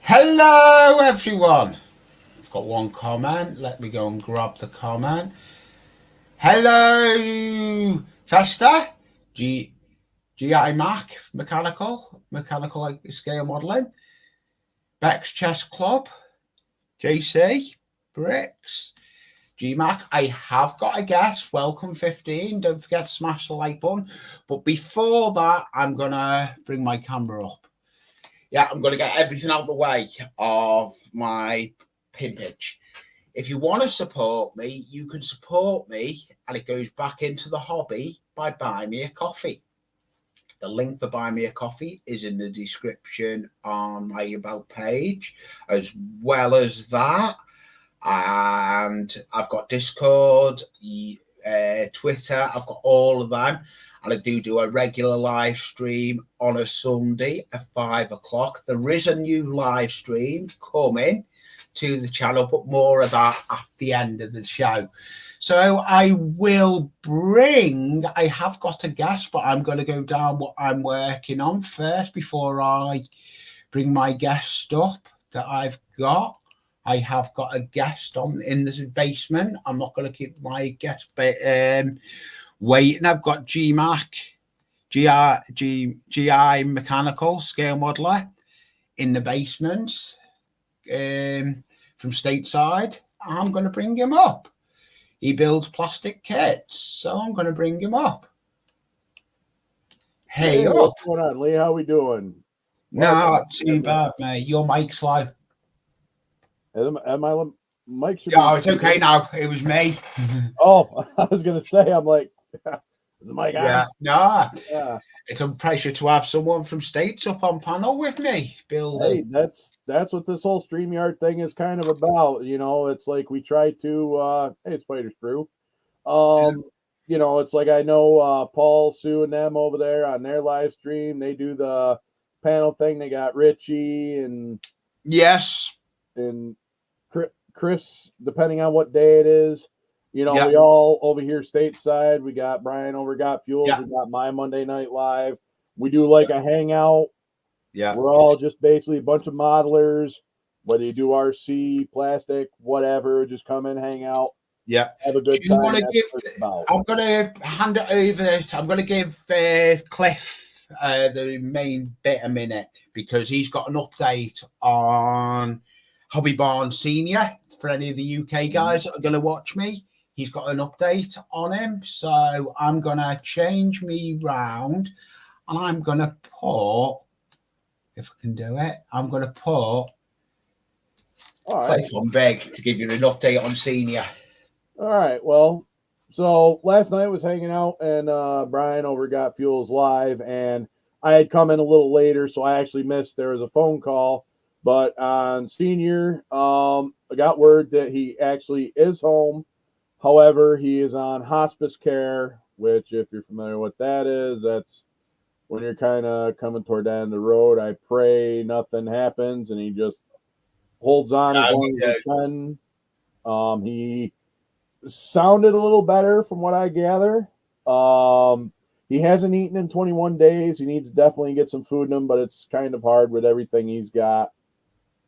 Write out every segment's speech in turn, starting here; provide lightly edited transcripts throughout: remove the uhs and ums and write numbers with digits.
Hello, everyone. I've got one comment. Let me go and grab the comment. Hello, Festa, G, GI Mac, mechanical like scale modelling, Bex Chess Club, JC, Bricks, GMAC. I have got a guest. Welcome 15. Don't forget to smash the like button. But before that, I'm going to bring my camera up. Yeah, I'm going to get everything out of the way of my pimpage. If you want to support me, you can support me, and it goes back into the hobby by buying me a coffee. The link for buy me a coffee is in the description on my about page, as well as that. And I've got Discord, Twitter, I've got all of them. And I do a regular live stream on a Sunday at 5 o'clock. There is a new live stream coming to the channel, but more of that at the end of the show. So I have got a guest, but I'm going to go down what I'm working on first before I bring my guest up that I've got. I have got a guest in the basement. I'm not going to keep my guest waiting. I've got GMAC, GI Mechanical Scale Modeler in the basement from stateside. I'm going to bring him up. He builds plastic kits, so I'm going to bring him up. Hey, what's going on, Lee? How we doing? Not too bad, mate. Your mic's low. Am my mic should be it's okay now. It was me. Oh, I was going to say, I'm like, is the mic on? Yeah, no. Yeah. It's a pleasure to have someone from States up on panel with me building. Hey, that's what this whole StreamYard thing is kind of about. You know, it's like we try to hey, Spider Screw. You know, it's like I know Paul, Sue, and them over there on their live stream. They do the panel thing. They got Richie and and Chris, depending on what day it is. You know, we all over here stateside. We got Brian over Got Fuels. We got my Monday Night Live. We do like a hangout. Yeah. We're all just basically a bunch of modelers, whether you do RC, plastic, whatever, just come in, hang out. Yeah. Have a good time. I'm going to hand it over. I'm going to give Cliff the main bit a minute because he's got an update on Hobby Barn Senior for any of the UK guys that are going to watch me. He's got an update on him. So I'm going to change me round and I'm going to put, if I can do it, I'm going to put Cliff on big to give you an update on Senior. All right. Well, so last night I was hanging out and Brian over Got Fuels live, and I had come in a little later, so I actually missed. There was a phone call, but on Senior, I got word that he actually is home. However, he is on hospice care, which, if you're familiar with that is, that's when you're kind of coming toward the end of the road. I pray nothing happens, and he just holds on as long as he can. He sounded a little better from what I gather. He hasn't eaten in 21 days. He needs to definitely get some food in him, but it's kind of hard with everything he's got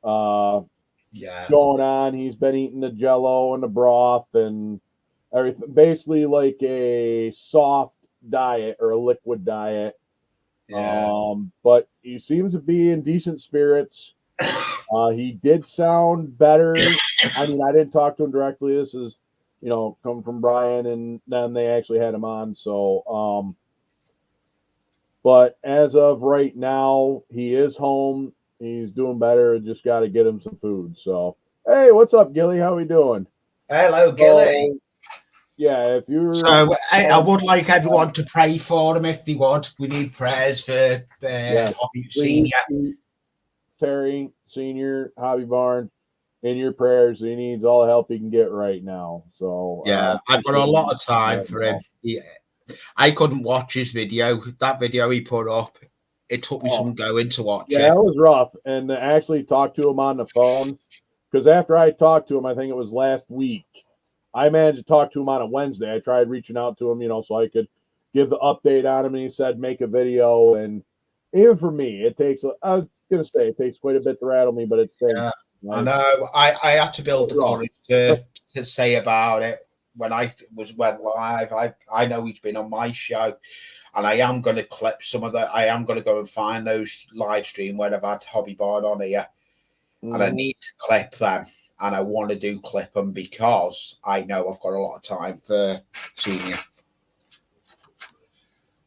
going on. He's been eating the Jello and the broth and everything, basically like a soft diet or a liquid diet. But he seems to be in decent spirits. He did sound better. I mean, I didn't talk to him directly. This is, you know, come from Brian, and then they actually had him on. So, but as of right now, he is home. He's doing better. Just got to get him some food. So, hey, what's up, Gilly? How we doing? Hello, Gilly. Yeah, if you're... So, I would like everyone to pray for him if they would. We need prayers for Senior. Terry, Senior, Hobby Barn, in your prayers. He needs all the help he can get right now. So I've got a lot of time for him. Yeah. I couldn't watch his video. That video he put up, it took me some going to watch it. Yeah, it was rough. And to actually talk to him on the phone, because after I talked to him, I think it was last week, I managed to talk to him on a Wednesday. I tried reaching out to him, you know, so I could give the update on him, and he said make a video. And even for me, it takes gonna say it takes quite a bit to rattle me, but it's Yeah, I know. I had to build the courage to say about it when I went live. I know he's been on my show, and I am going to clip some of the. I am going to go and find those live stream when I've had Hobby Barn on here, and I need to clip them, and I want to clip them because I know I've got a lot of time for senior.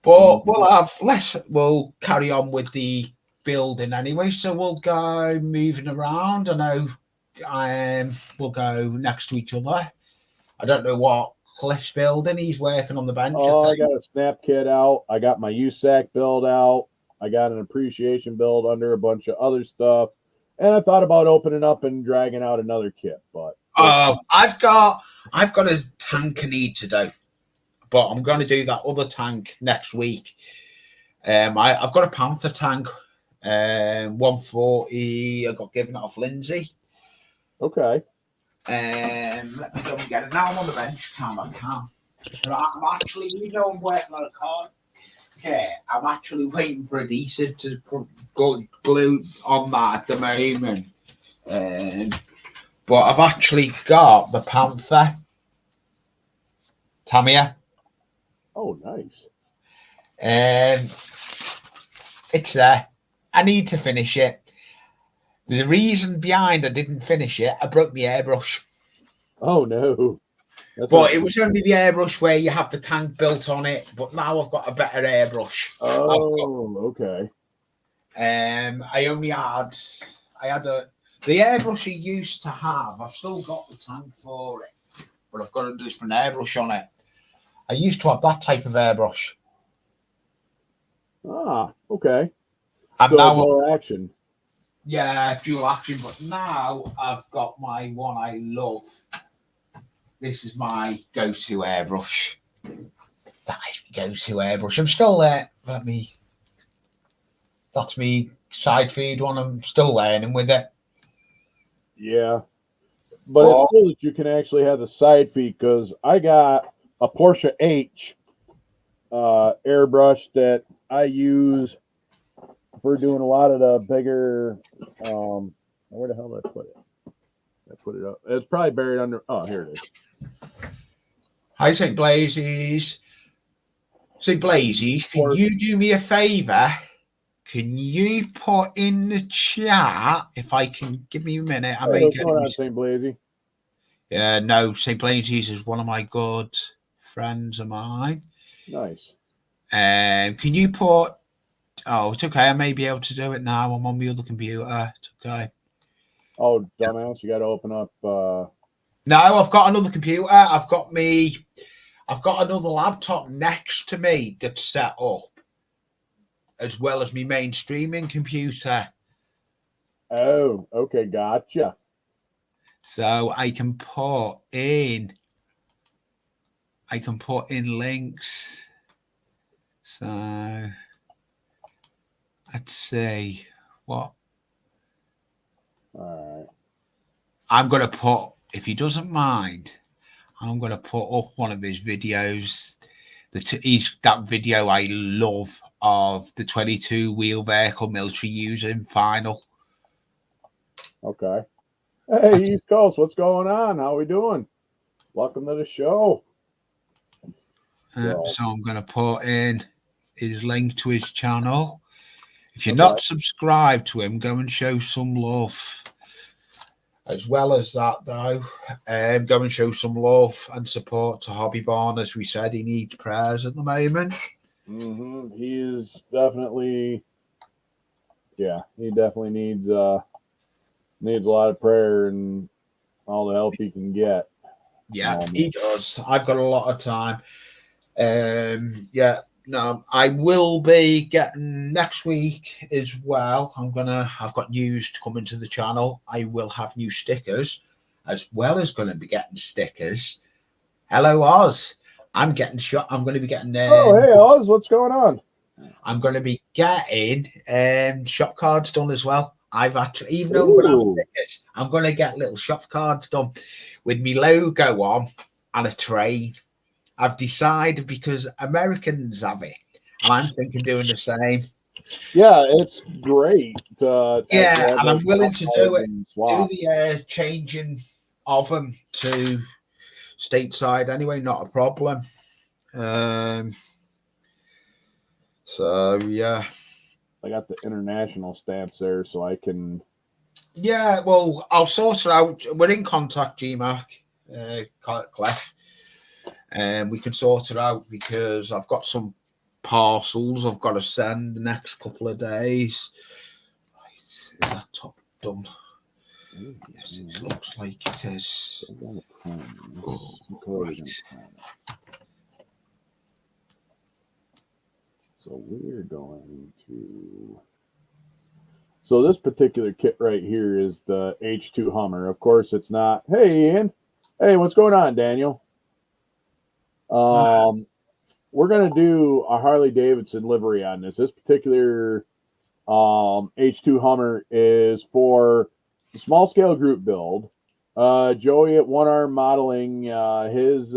But we'll carry on with the building anyway. So we'll go moving around. I know we'll go next to each other. I don't know what Cliff's building. He's working on the bench. Oh, I got a snap kit out. I got my USAC build out. I got an appreciation build under a bunch of other stuff. And I thought about opening up and dragging out another kit, but I've got a tank I need to do. But I'm going to do that other tank next week. I've got a Panther tank, 140. I got given it off Lindsay. Okay. Let me go and get it. Now I'm on the bench. I can. I'm actually, I'm working on a card. Okay, I'm actually waiting for adhesive to glue on that at the moment. But I've actually got the Panther. Tamiya. Oh, nice. It's there. I need to finish it. The reason behind I didn't finish it, I broke my airbrush. Oh, no. But it was only the airbrush where you have the tank built on it. But now I've got a better airbrush. Oh, okay. I had the airbrush I used to have. I've still got the tank for it, but I've got a different airbrush on it. I used to have that type of airbrush. Ah, okay. And so now dual action. Yeah, dual action. But now I've got my one I love. This is my go-to airbrush. That is my go-to airbrush. I'm still there. That's me side feed one. I'm still learning with it. Yeah. But it's cool that you can actually have the side feed because I got a Porsche H airbrush that I use for doing a lot of the bigger. Where the hell did I put it? I put it up. It's probably buried under. Oh, here it is. Hi, St. Blazes. St. Blazes, can you do me a favour? Can you put in the chat if I can give me a minute? What's going on, St. Blazy? Yeah, no, St. Blazes is one of my good friends of mine. Nice. Can you put? Oh, it's okay. I may be able to do it now. I'm on the other computer. It's okay. Oh, dumbass! You got to open up. No, I've got another computer. I've got another laptop next to me that's set up, as well as my main streaming computer. Oh, okay, gotcha. So I can put in links. So let's see what. All right. I'm going to put, if he doesn't mind, I'm going to put up one of his videos. That video I love of the 22 wheel vehicle military using final. Okay. Hey, East Coast, what's going on? How we doing? Welcome to the show. So I'm going to put in his link to his channel. If you're not subscribed to him, go and show some love. As well as that, though, go and show some love and support to Hobby Barn. As we said, he needs prayers at the moment. Mm-hmm. He is definitely, he definitely needs a lot of prayer and all the help he can get. Yeah, he does. I've got a lot of time. No, I will be getting next week as well. I've got news to come into the channel. I will have new stickers, as well as going to be getting stickers. Hello, Oz. I'm going to be getting. Oh, hey, Oz, what's going on? I'm going to be getting shop cards done as well. I've actually, even though I'm going to have stickers, I'm going to get little shop cards done with my logo on and a train. I've decided because Americans have it, and I'm thinking doing the same. Yeah, it's great to Yeah, have and I'm those willing to do it. and Do swap. the changing of them to stateside anyway, not a problem. So yeah, I got the international stamps there, so I can. yeah. Well, I'll sort it out. We're in contact, GMAC, Clef, and we can sort it out because I've got some parcels I've got to send the next couple of days. Right, is that top done? Yes, it looks like it is. Oh, right. So we're going to. So this particular kit right here is the H2 Hummer. Of course, it's not. Hey, Ian. Hey, what's going on, Daniel? We're gonna do a Harley Davidson livery on this. This particular H2 Hummer is for the small scale group build. Joey at One Arm Modeling his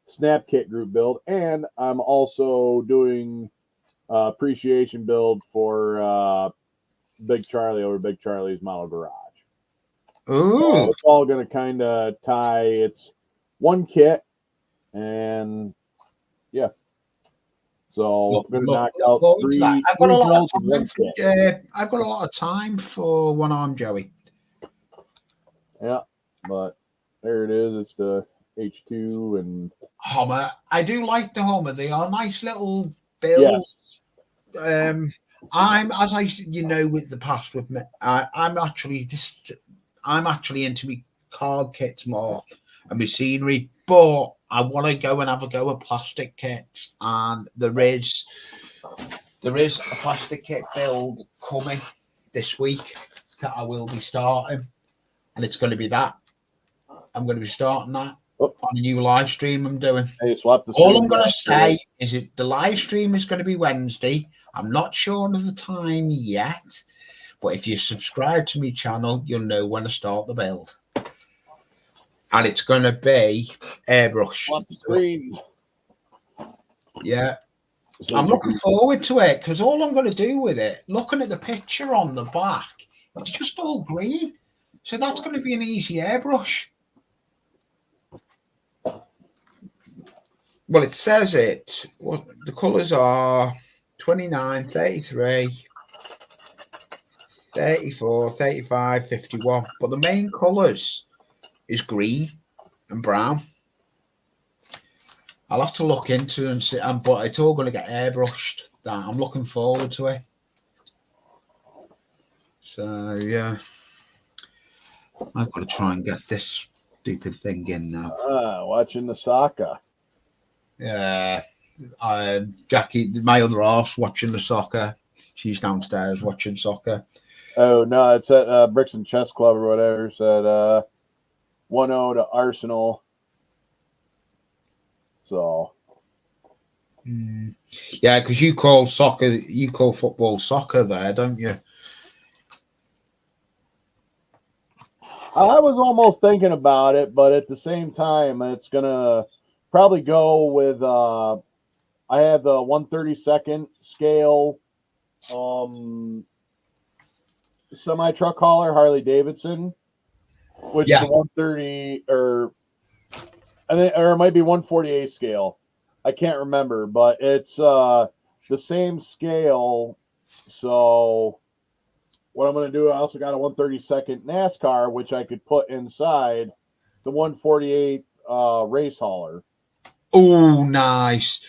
Snap Kit group build, and I'm also doing appreciation build for Big Charlie over Big Charlie's Model Garage. Oh, It's all going to kind of tie. It's one kit, and yeah. So I'm going to knock out three builds in one kit. I've got a lot of time for One Arm Joey. Yeah, but there it is. It's the H2 and Hummer. I do like the Hummer. They are nice little builds. Yes. I'm, as I, with the past with me, I'm actually into my card kits more and my scenery, but I want to go and have a go at plastic kits, and there is a plastic kit build coming this week that I will be starting, and it's going to be that. I'm going to be starting that on a new live stream I'm doing. Hey, swap the All I'm going to say is the live stream is going to be Wednesday. I'm not sure of the time yet, but if you subscribe to my channel, you'll know when to start the build. And it's going to be airbrush. Swap the screens. Yeah. I'm looking forward to it because all I'm going to do with it, looking at the picture on the back, it's just all green. So that's going to be an easy airbrush. Well, it says it. Well, the colours are 29, 33, 34, 35, 51. But the main colours is green and brown. I'll have to look into it and see, but it's all going to get airbrushed. I'm looking forward to it. So, yeah. I've got to try and get this stupid thing in now. Watching the soccer. Yeah. Jackie, my other half's watching the soccer. She's downstairs watching soccer. Oh, no, it's at Bricks and Chess Club or whatever. Said 1-0 to Arsenal. So. Yeah, because you call football soccer there, don't you? I was almost thinking about it, but at the same time, it's going to probably go with I have the 1/32 scale semi truck hauler Harley Davidson, which is the 130 or it might be 148 scale. I can't remember, but it's the same scale. So what I'm going to do, I also got a 1/32 NASCAR, which I could put inside the 148 race hauler. Oh, nice.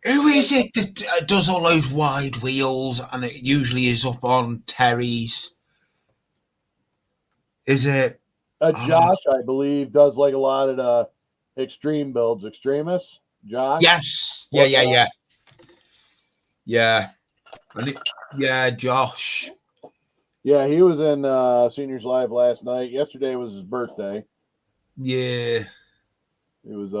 Who is it that does all those wide wheels, and it usually is up on Terry's? Is it? Josh, I believe, does like a lot of the extreme builds. Extremis? Josh? Yes. Yeah. Yeah, Josh. Yeah, he was in Seniors Live last night. Yesterday was his birthday. Yeah. He was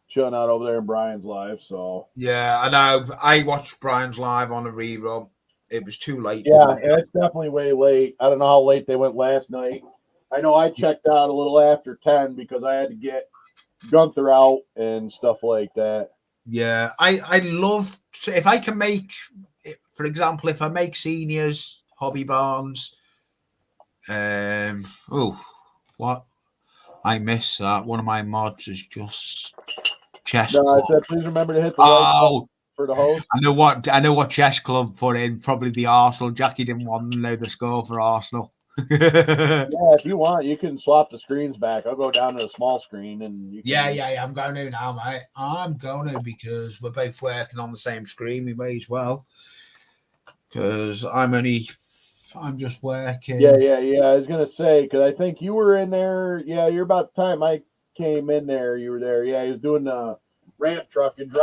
chilling out over there in Brian's live. So yeah, I know. I watched Brian's live on a rerun. It was too late. Yeah, it's definitely way late. I don't know how late they went last night. I know I checked out a little after 10 because I had to get Gunther out and stuff like that. Yeah, I love if I can make for example, if I make seniors, hobby barns, what? I miss that. One of my mods is just chess. No, Club. I said please remember to hit the like button for the host. I know what chess club put in. Probably the Arsenal. Jackie didn't want to know the score for Arsenal. Yeah, if you want, you can swap the screens back. I'll go down to the small screen and you can... Yeah. I'm going to now, mate. I'm going to because we're both working on the same screen. We may as well. Because I'm just working. Yeah. I was gonna say because I think you were in there. Yeah, you're about the time I came in there. You were there. Yeah, he was doing the ramp truck and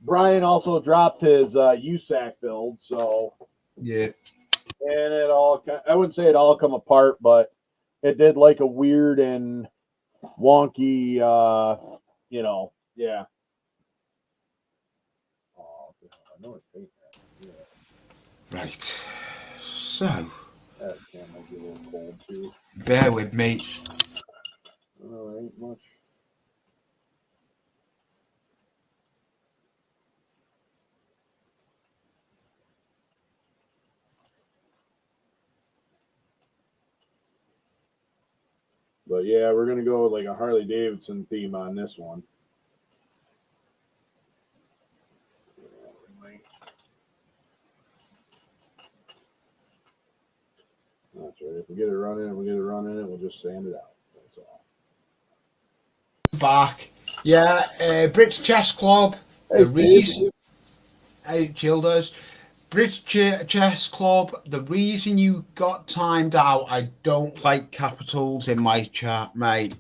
Brian also dropped his USAC build. So yeah, and it all, I wouldn't say it all come apart, but it did like a weird and wonky, yeah. Oh, I know it's paint that. Yeah. Right. So That can might be a little cold too. Bear with me. Oh, there ain't much. But yeah, we're gonna go with like a Harley Davidson theme on this one. That's right. If we get it running, we'll just sand it out. That's all. Back. Yeah, British Chess Club. Hey, The Steve. reason, hey, Childers. British Chess Club. The reason you got timed out, I don't like capitals in my chat, mate.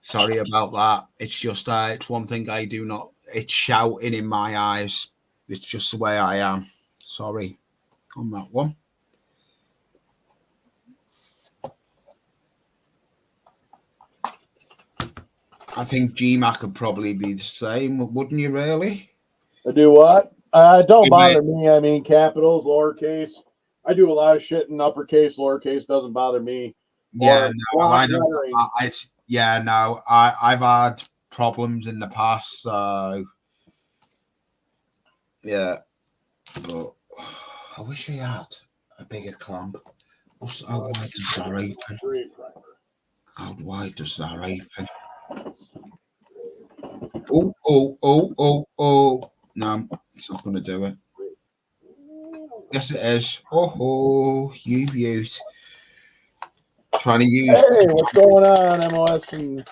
Sorry about that. It's just it's one thing I do not. It's shouting in my eyes. It's just the way I am. Sorry on that one. I think GMAC could probably be the same, wouldn't you? Really? I do what? Don't bother me. I mean, capitals, lowercase. I do a lot of shit in uppercase, lowercase. Doesn't bother me. Yeah, no, I know. I've had problems in the past, so yeah. But I wish I had a bigger clamp. How wide does that open? How wide does that open? Oh. No, it's not going to do it. Yes, it is. Oh, you beaut. Trying to use. Hey, what's going on, MOS? And...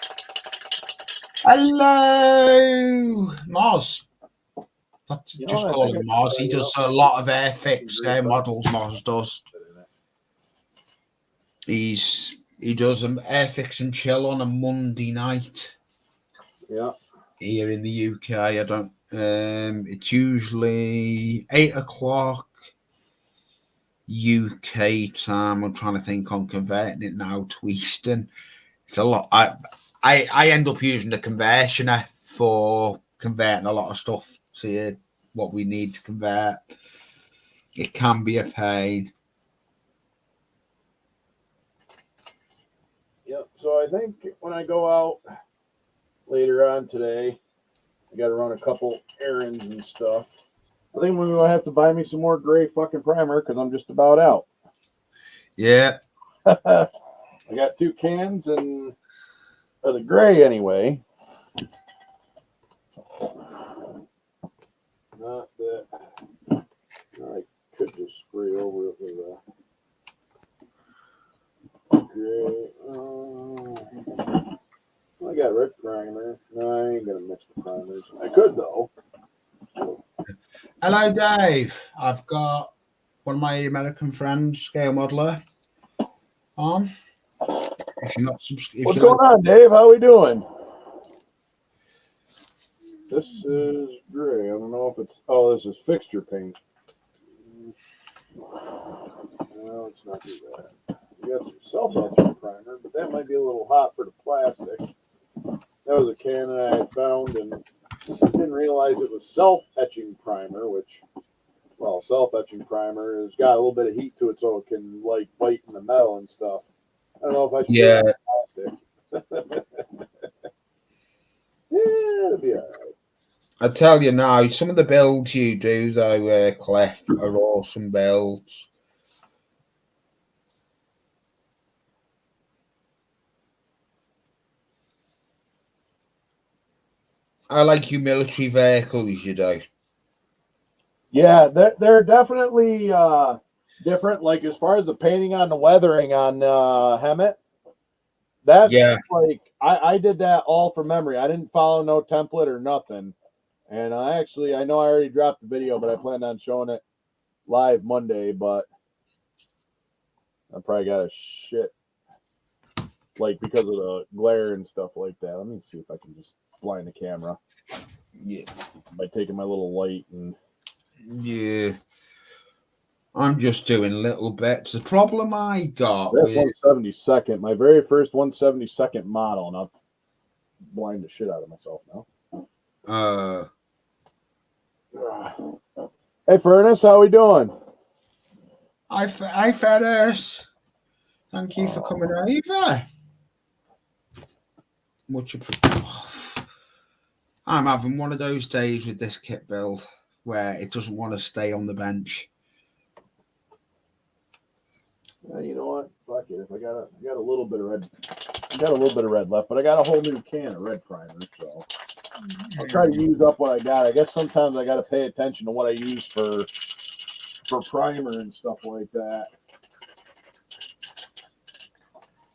Hello, Mars. Just call him Mars. He does a lot of airfix models. Mars does. He does an airfix and chill on a Monday night. Yeah. Here in the UK, I don't. It's usually 8 o'clock UK time. I'm trying to think on converting it now to Eastern. It's a lot. I end up using the conversioner for converting a lot of stuff to what we need to convert. It can be a pain. Yep. So I think when I go out later on today, I got to run a couple errands and stuff. I think I'm going to have to buy me some more gray fucking primer because I'm just about out. Yeah. I got 2 cans and of the gray anyway. Not that I could just spray over it with a gray. I got red primer. No, I ain't gonna mix the primers. I could though. Hello, Dave. I've got one of my American friends, scale modeler, on. If you're not What's going on, Dave? How we doing? This is gray. I don't know if it's. Oh, this is fixture paint. No, it's not too bad. You got some self-etching primer, but that might be a little hot for the plastic. That was a can that I had found and didn't realize it was self-etching primer, which, well, self-etching primer has got a little bit of heat to it so it can, like, bite in the metal and stuff. I don't know if I should do it on plastic. Yeah, it'll be all right. I tell you now, some of the builds you do though, Cliff, are awesome builds. I like your military vehicles, you do. Yeah, they're definitely different. Like as far as the painting on the weathering on Hemet, that's Yeah. like I did that all from memory. I didn't follow no template or nothing. And I know I already dropped the video, but I planned on showing it live Monday. But I probably got a shit like because of the glare and stuff like that. Let me see if I can just blind the camera. Yeah. By taking my little light and yeah. I'm just doing little bits. The problem I got that's with 172nd, my very first 172nd model, and I'll blind the shit out of myself now. Hey Furnace, how we doing? I Ferris. Thank you for coming over. Much appreciated. I'm having one of those days with this kit build where it doesn't want to stay on the bench. You know what? Fuck it. If I got a little bit of red, I got a little bit of red left, but I got a whole new can of red primer, so I'll try to use up what I got. I guess sometimes I got to pay attention to what I use for primer and stuff like that.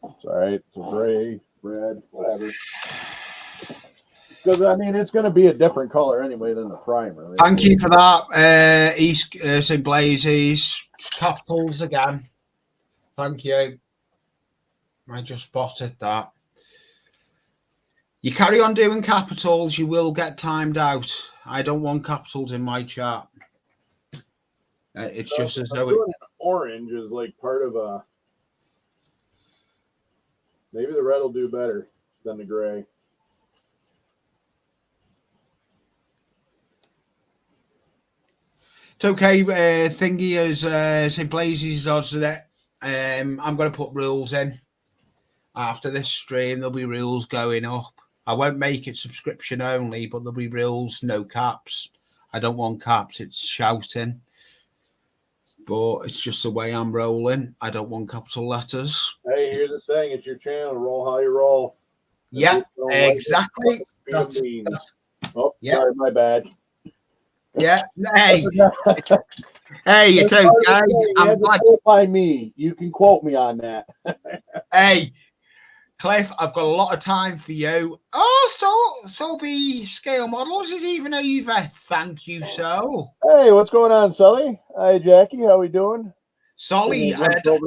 It's all right. It's a gray, red, whatever. Because I mean, it's going to be a different color anyway than the primer. Thank you for that, East St. Blazes. Capitals again. Thank you. I just spotted that. You carry on doing capitals, you will get timed out. I don't want capitals in my chart. It's just as though doing orange is like part of a. Maybe the red will do better than the gray. It's okay. Thingy as St. Blazes odds of it. I'm going to put rules in after this stream. There'll be rules going up. I won't make it subscription only, but there'll be rules, no caps. I don't want caps. It's shouting. But it's just the way I'm rolling. I don't want capital letters. Hey, here's the thing. It's your channel. Roll how you roll. Yeah, exactly. That's, oh, yeah. Sorry, my bad. Yeah. Hey. Hey, it's okay. I'm quote by me. You can quote me on that. Hey, Cliff, I've got a lot of time for you. Oh, so be scale models is even over. Thank you, so. Hey, what's going on, Sully? Hi, Jackie. How we doing? Solly, do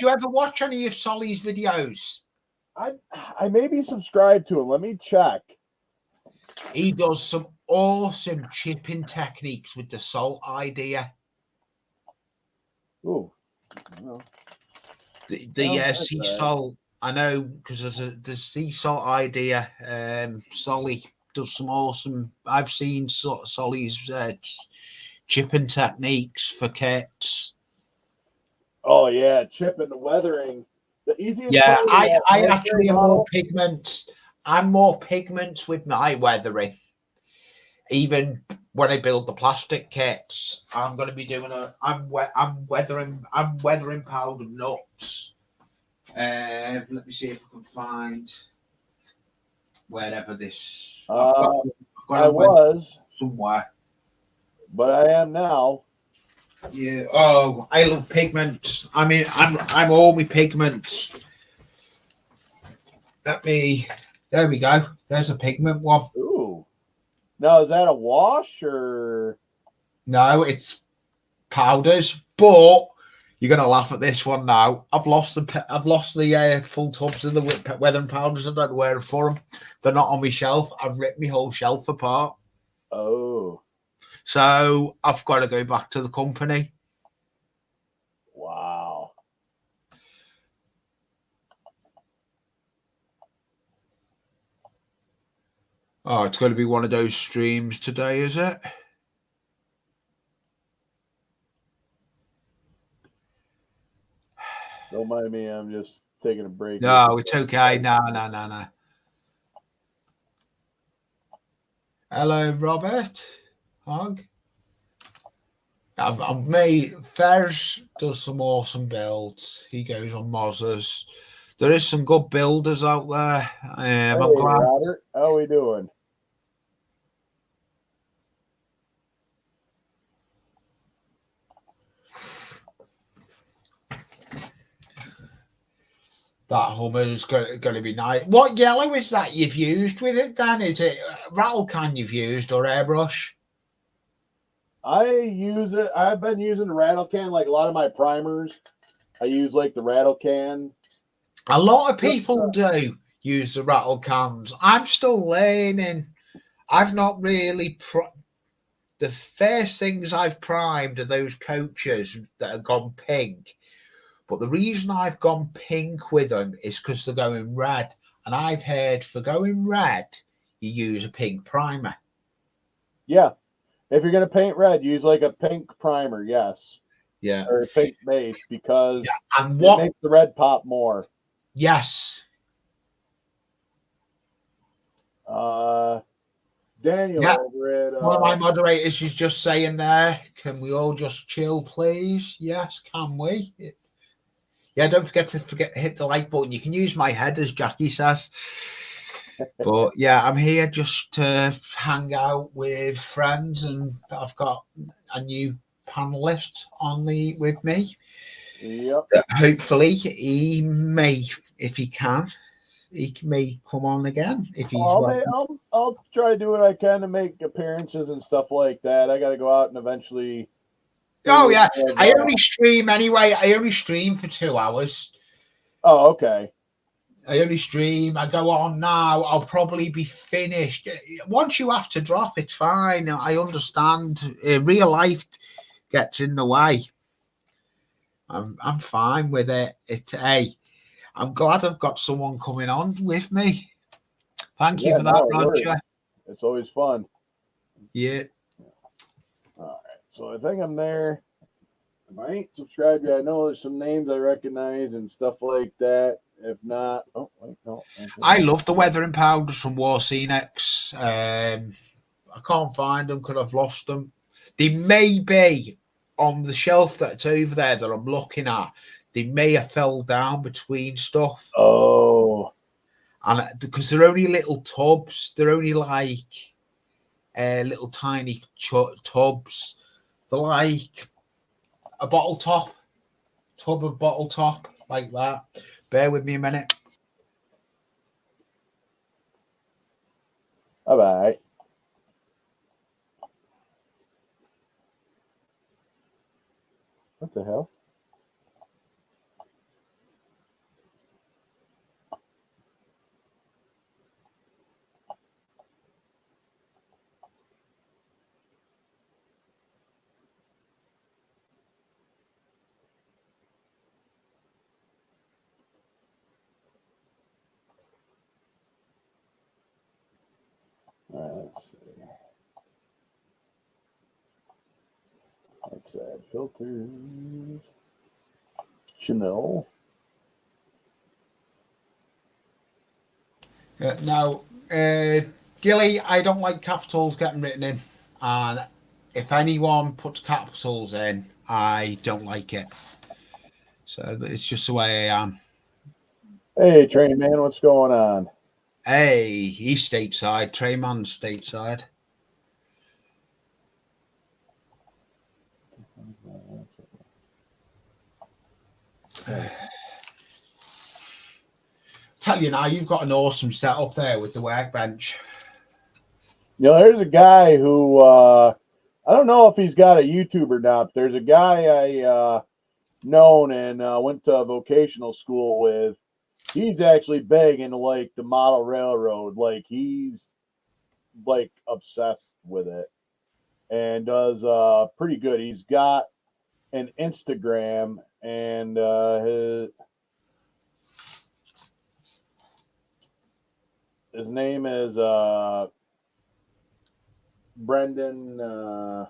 you ever watch any of Solly's videos? I may be subscribed to him. Let me check. He does some awesome chipping techniques with the salt idea. Ooh. The sea salt. I know because there's the sea salt idea. Solly does some awesome. I've seen Solly's chipping techniques for kits. Oh yeah, chipping the weathering. The easiest. Yeah, I actually am more pigments. I'm more pigments with my weathering. Even when I build the plastic kits, I'm going to be doing I'm weathering powdered nuts. Let me see if I can find wherever this. I was somewhere, but I am now. Yeah. Oh, I love pigments. I mean, I'm all my pigments. There we go. There's a pigment one. Ooh. Now, is that a wash or? No, it's powders. But you're gonna laugh at this one now. I've lost the full tubs of the weathering powders. I don't know where for them. They're not on my shelf. I've ripped my whole shelf apart. Oh. So I've got to go back to the company. Wow. Oh, it's going to be one of those streams today, is it? Don't mind me. I'm just taking a break. No, it's okay. No. Hello, Robert. Hog. I've made Fez does some awesome builds. He goes on Mozzers. There is some good builders out there. Hey, I'm glad. Robert, how we doing? That Hummer is going to be nice. What yellow is that you've used with it, Dan? Is it rattle can you've used or airbrush? I use it. I've been using the rattle can like a lot of my primers. I use like the rattle can. A lot of people do use the rattle cans. I'm still learning. I've not really. The first things I've primed are those coaches that have gone pink. But the reason I've gone pink with them is because they're going red. And I've heard for going red, you use a pink primer. Yeah. If you're going to paint red, use like a pink primer, yes. Yeah. Or a pink base because and what, it makes the red pop more. Yes. Daniel over at... one of my moderators is just saying there, can we all just chill, please? Yes, can we? Yeah, don't forget to hit the like button. You can use my head, as Jackie says. But yeah, I'm here just to hang out with friends, and I've got a new panelist with me. Yep. Hopefully, he may, if he can, he may come on again if he's. I'll try to do what I can to make appearances and stuff like that. I got to go out and eventually. Oh yeah, I only stream anyway. I only stream for 2 hours. Oh, okay. I only stream. I go on now. I'll probably be finished. Once you have to drop, it's fine. I understand. Real life gets in the way. I'm fine with it. I'm glad I've got someone coming on with me. Thank you for that, Roger. It's always fun. Yeah. All right. So I think I'm there. If I ain't subscribed yet, I know there's some names I recognize and stuff like that. If not, oh wait, no. I love the weathering powders from War Scenics. I can't find them because I've lost them. They may be on the shelf that's over there that I'm looking at. They may have fell down between stuff. Oh. And because they're only little tubs, they're only like little tiny tubs. They're like a tub of bottle top, like that. Bear with me a minute. All right. What the hell? Let's see. Let's add filters. Chanel. Now, Gilly, I don't like capitals getting written in. And if anyone puts capitals in, I don't like it. So it's just the way I am. Hey, Train Man, what's going on? Hey, he's stateside. Treyman's stateside. Tell you now, you've got an awesome setup there with the workbench. You know, there's a guy who I don't know if he's got a YouTube or not. But there's a guy I known and went to vocational school with. He's actually big into like the model railroad. Like he's like obsessed with it and does pretty good. He's got an Instagram and his name is Brendan. I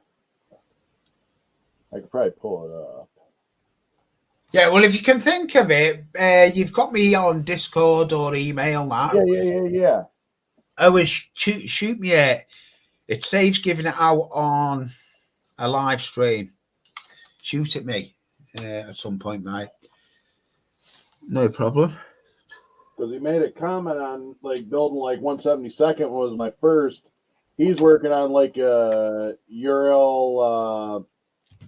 could probably pull it up. Yeah, well, if you can think of it, you've got me on Discord or email now. Yeah. Always shoot me It saves giving it out on a live stream. Shoot at me at some point, mate. No problem. Because he made a comment on like building like 172nd was my first. He's working on like a Ural, I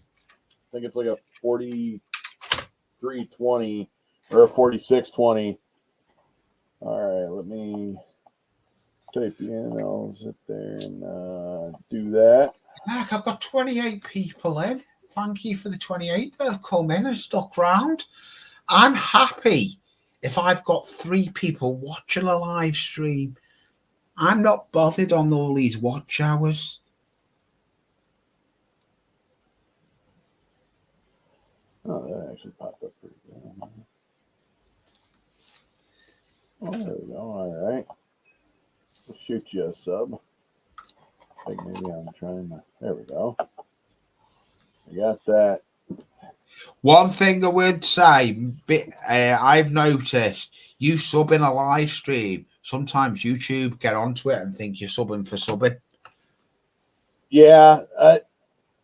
think it's like a 4320 or a 4620. All right, let me type in. I'll sit there and do that. Mark, I've got 28 people in. Thank you for the 28 that have come in and stuck round. I'm happy if I've got 3 people watching a live stream. I'm not bothered on all these watch hours. Oh, that actually popped up pretty good. Oh, there we go. All right. We'll shoot you a sub. I think maybe I'm trying to. There we go. I got that. One thing I would say, I've noticed you sub in a live stream. Sometimes YouTube get onto it and think you're subbing for subbing. Yeah,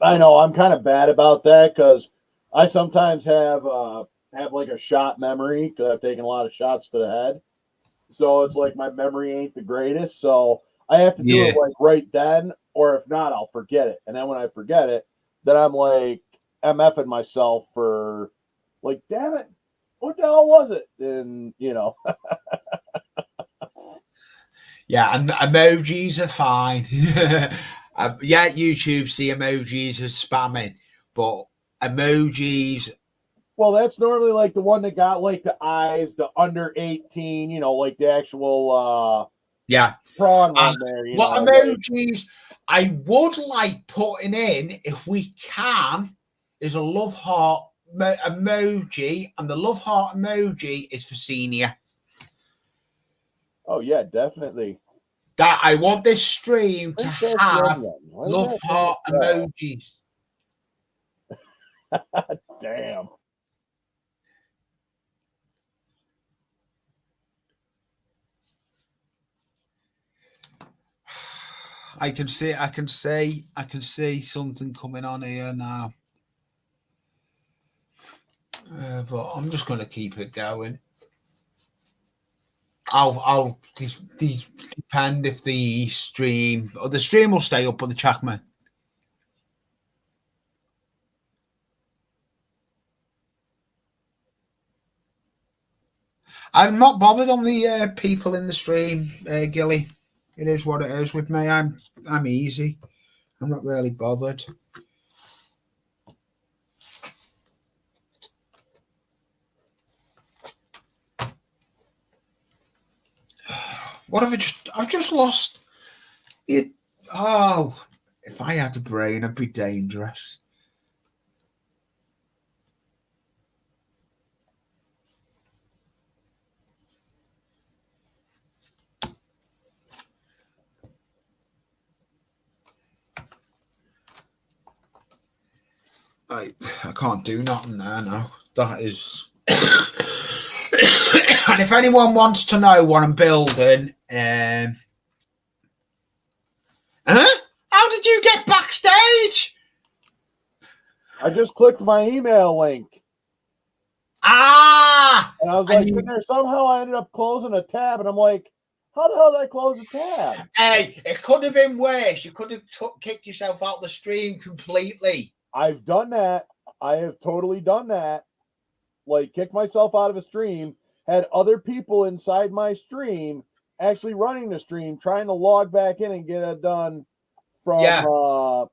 I know. I'm kind of bad about that because I sometimes have like a shot memory because I've taken a lot of shots to the head. So it's like my memory ain't the greatest. So I have to do it like right then, or if not, I'll forget it. And then when I forget it, then I'm like MFing myself for like, damn it, what the hell was it? And Yeah, and emojis are fine. Yeah, YouTube see emojis as spamming, but emojis. Well, that's normally like the one that got like the eyes, the under 18, like the actual prawn one there. What emojis I would like putting in, if we can, is a love heart emoji, and the love heart emoji is for senior. Oh yeah, definitely. That I want this stream to have love heart emojis. Damn. I can see something coming on here now. But I'm just going to keep it going. I'll depend if the stream will stay up, but the Chapman. I'm not bothered on the people in the stream, Gilly. It is what it is with me. I'm easy. I'm not really bothered. What have I've just lost it. Oh, if I had a brain, I'd be dangerous. I can't do nothing there now. That is. And if anyone wants to know what I'm building, how did you get backstage? I just clicked my email link. And I was like, sitting there, somehow I ended up closing a tab, and I'm like, how the hell did I close a tab? Hey, it could have been worse. You could have kicked yourself out the stream completely. I've done that. I have totally done that. Like, kicked myself out of a stream, had other people inside my stream actually running the stream, trying to log back in and get it done from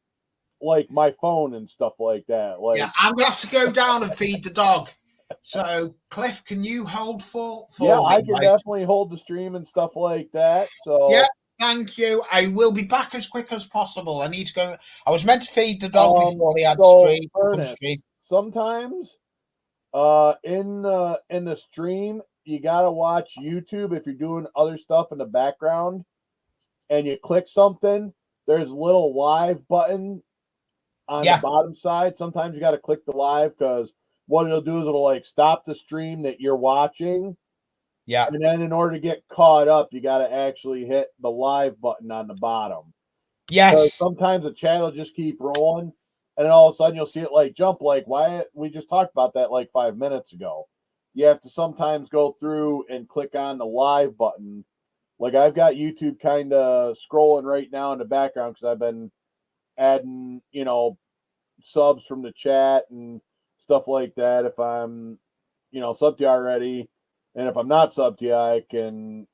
like my phone and stuff like that. Like, I'm gonna have to go down and feed the dog. So, Cliff, can you hold for yeah, me? I can definitely hold the stream and stuff like that. So yeah, thank you. I will be back as quick as possible. I need to go. I was meant to feed the dog before he had stream. Sometimes in the stream, you gotta watch YouTube if you're doing other stuff in the background, and you click something. There's a little live button on the bottom side. Sometimes you got to click the live because what it'll do is it'll like stop the stream that you're watching. And then in order to get caught up, you got to actually hit the live button on the bottom. Yes. Sometimes the chat will just keep rolling, and then all of a sudden you'll see it like jump. Like, why? We just talked about that like 5 minutes ago. You have to sometimes go through and click on the live button. Like, I've got YouTube kind of scrolling right now in the background because I've been adding, subs from the chat and stuff like that. If I'm, sub to you already, and if I'm not sub to you, I can,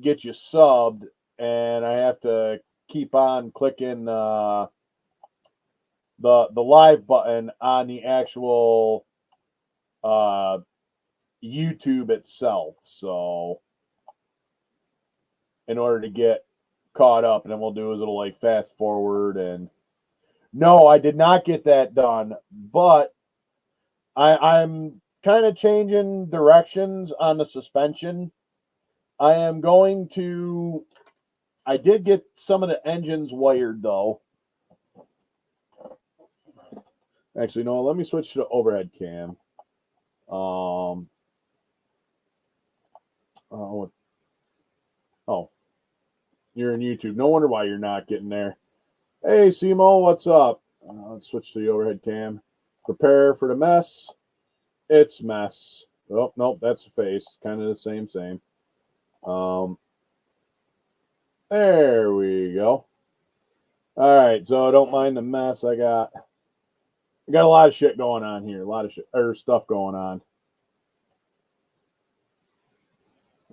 get you subbed, and I have to keep on clicking the live button on the actual YouTube itself. So in order to get caught up, and then we'll do is it'll like fast forward. And no, I did not get that done, but I'm kind of changing directions on the suspension. I am going to. I did get some of the engines wired though. Actually, no. Let me switch to the overhead cam. Oh, you're in YouTube. No wonder why you're not getting there. Hey, Simo, what's up? Let's switch to the overhead cam. Prepare for the mess. It's mess. Oh, nope, that's a face. Kind of the same. There we go. All right, so don't mind the mess. I got a lot of shit going on here. A lot of stuff going on.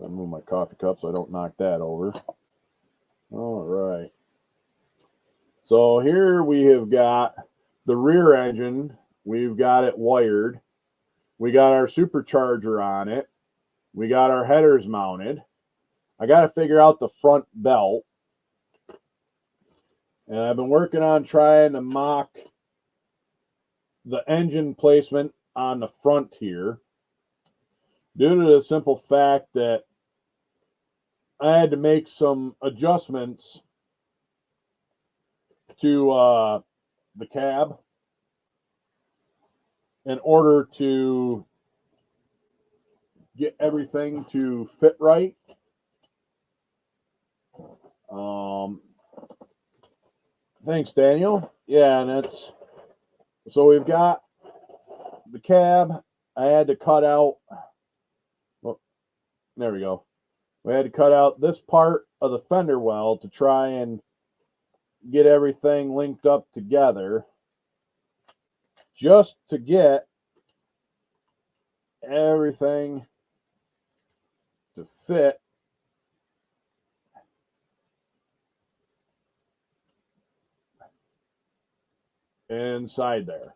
I'll move my coffee cup so I don't knock that over. All right. So here we have got the rear engine. We've got it wired. We got our supercharger on it. We got our headers mounted. I got to figure out the front belt. And I've been working on trying to mock the engine placement on the front here, due to the simple fact that I had to make some adjustments to the cab in order to get everything to fit right. Thanks, Daniel. Yeah, and that's so we've got the cab. I had to cut out. Well, there we go. We had to cut out this part of the fender well to try and get everything linked up together, just to get everything to fit inside there.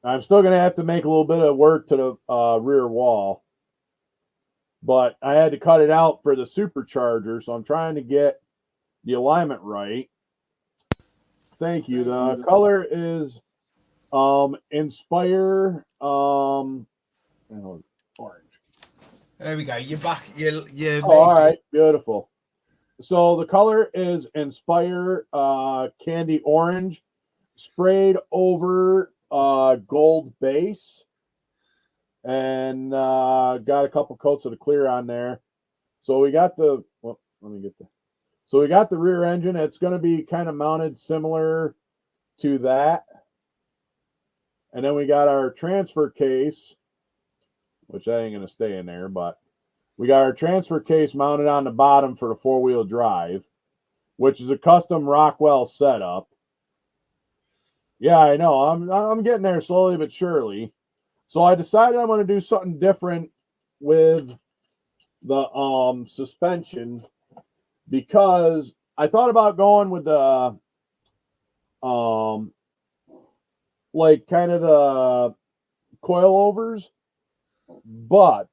I'm still going to have to make a little bit of work to the rear wall, but I had to cut it out for the supercharger, so I'm trying to get the alignment right. Thank you. The color is Inspire orange. There we go. You're back. You're all right, beautiful. So the color is Inspire Candy Orange, sprayed over gold base, and got a couple coats of the clear on there. So we got the so we got the rear engine. It's going to be kind of mounted similar to that. And then we got our transfer case, which I ain't going to stay in there, but we got our transfer case mounted on the bottom for the four-wheel drive, which is a custom Rockwell setup. Yeah, I know. I'm getting there slowly but surely. So I decided I'm going to do something different with the suspension, because I thought about going with the like kind of the coilovers, but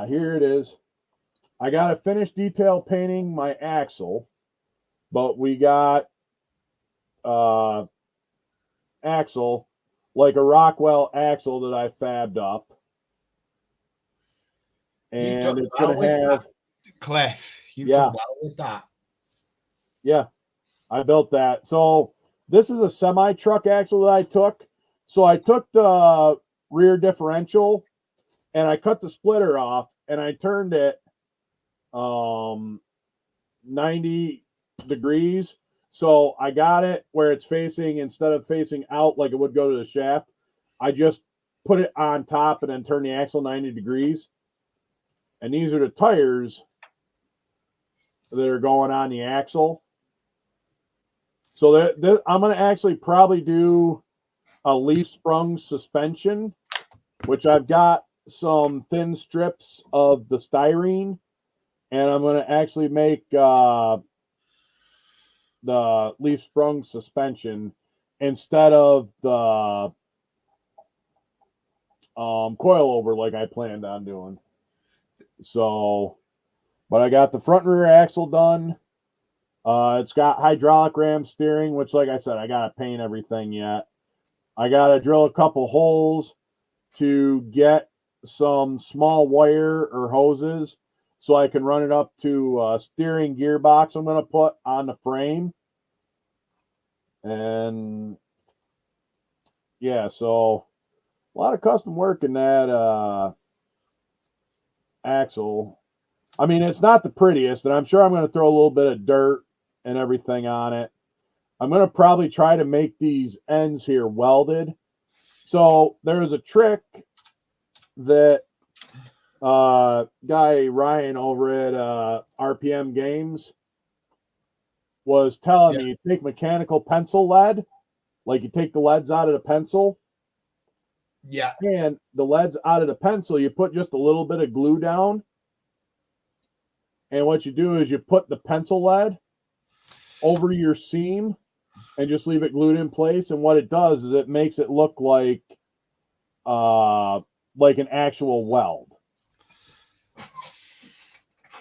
here it is. I got to finish detail painting my axle, but we got axle like a Rockwell axle that I fabbed up, and it's going to have Cliff. You've done well with that. Yeah, I built that. So this is a semi truck axle that I took. So I took the rear differential and I cut the splitter off and I turned it 90 degrees. So I got it where it's facing, instead of facing out like it would go to the shaft, I just put it on top and then turn the axle 90 degrees. And these are the tires that are going on the axle. So I'm going to actually probably do a leaf sprung suspension, which I've got some thin strips of the styrene, and I'm going to actually make the leaf sprung suspension instead of the coilover like I planned on doing. So, but I got the front and rear axle done. It's got hydraulic ram steering, which, like I said, I got to paint everything yet. I got to drill a couple holes to get some small wire or hoses so I can run it up to a steering gearbox I'm going to put on the frame. And yeah, so a lot of custom work in that axle. I mean, it's not the prettiest, and I'm sure I'm going to throw a little bit of dirt and everything on it. I'm going to probably try to make these ends here welded. So there's a trick that guy Ryan over at RPM Games was telling me, take mechanical pencil lead, like you take the leads out of the pencil. Yeah. And the leads out of the pencil, you put just a little bit of glue down. And what you do is you put the pencil lead over your seam and just leave it glued in place. And what it does is it makes it look like an actual weld.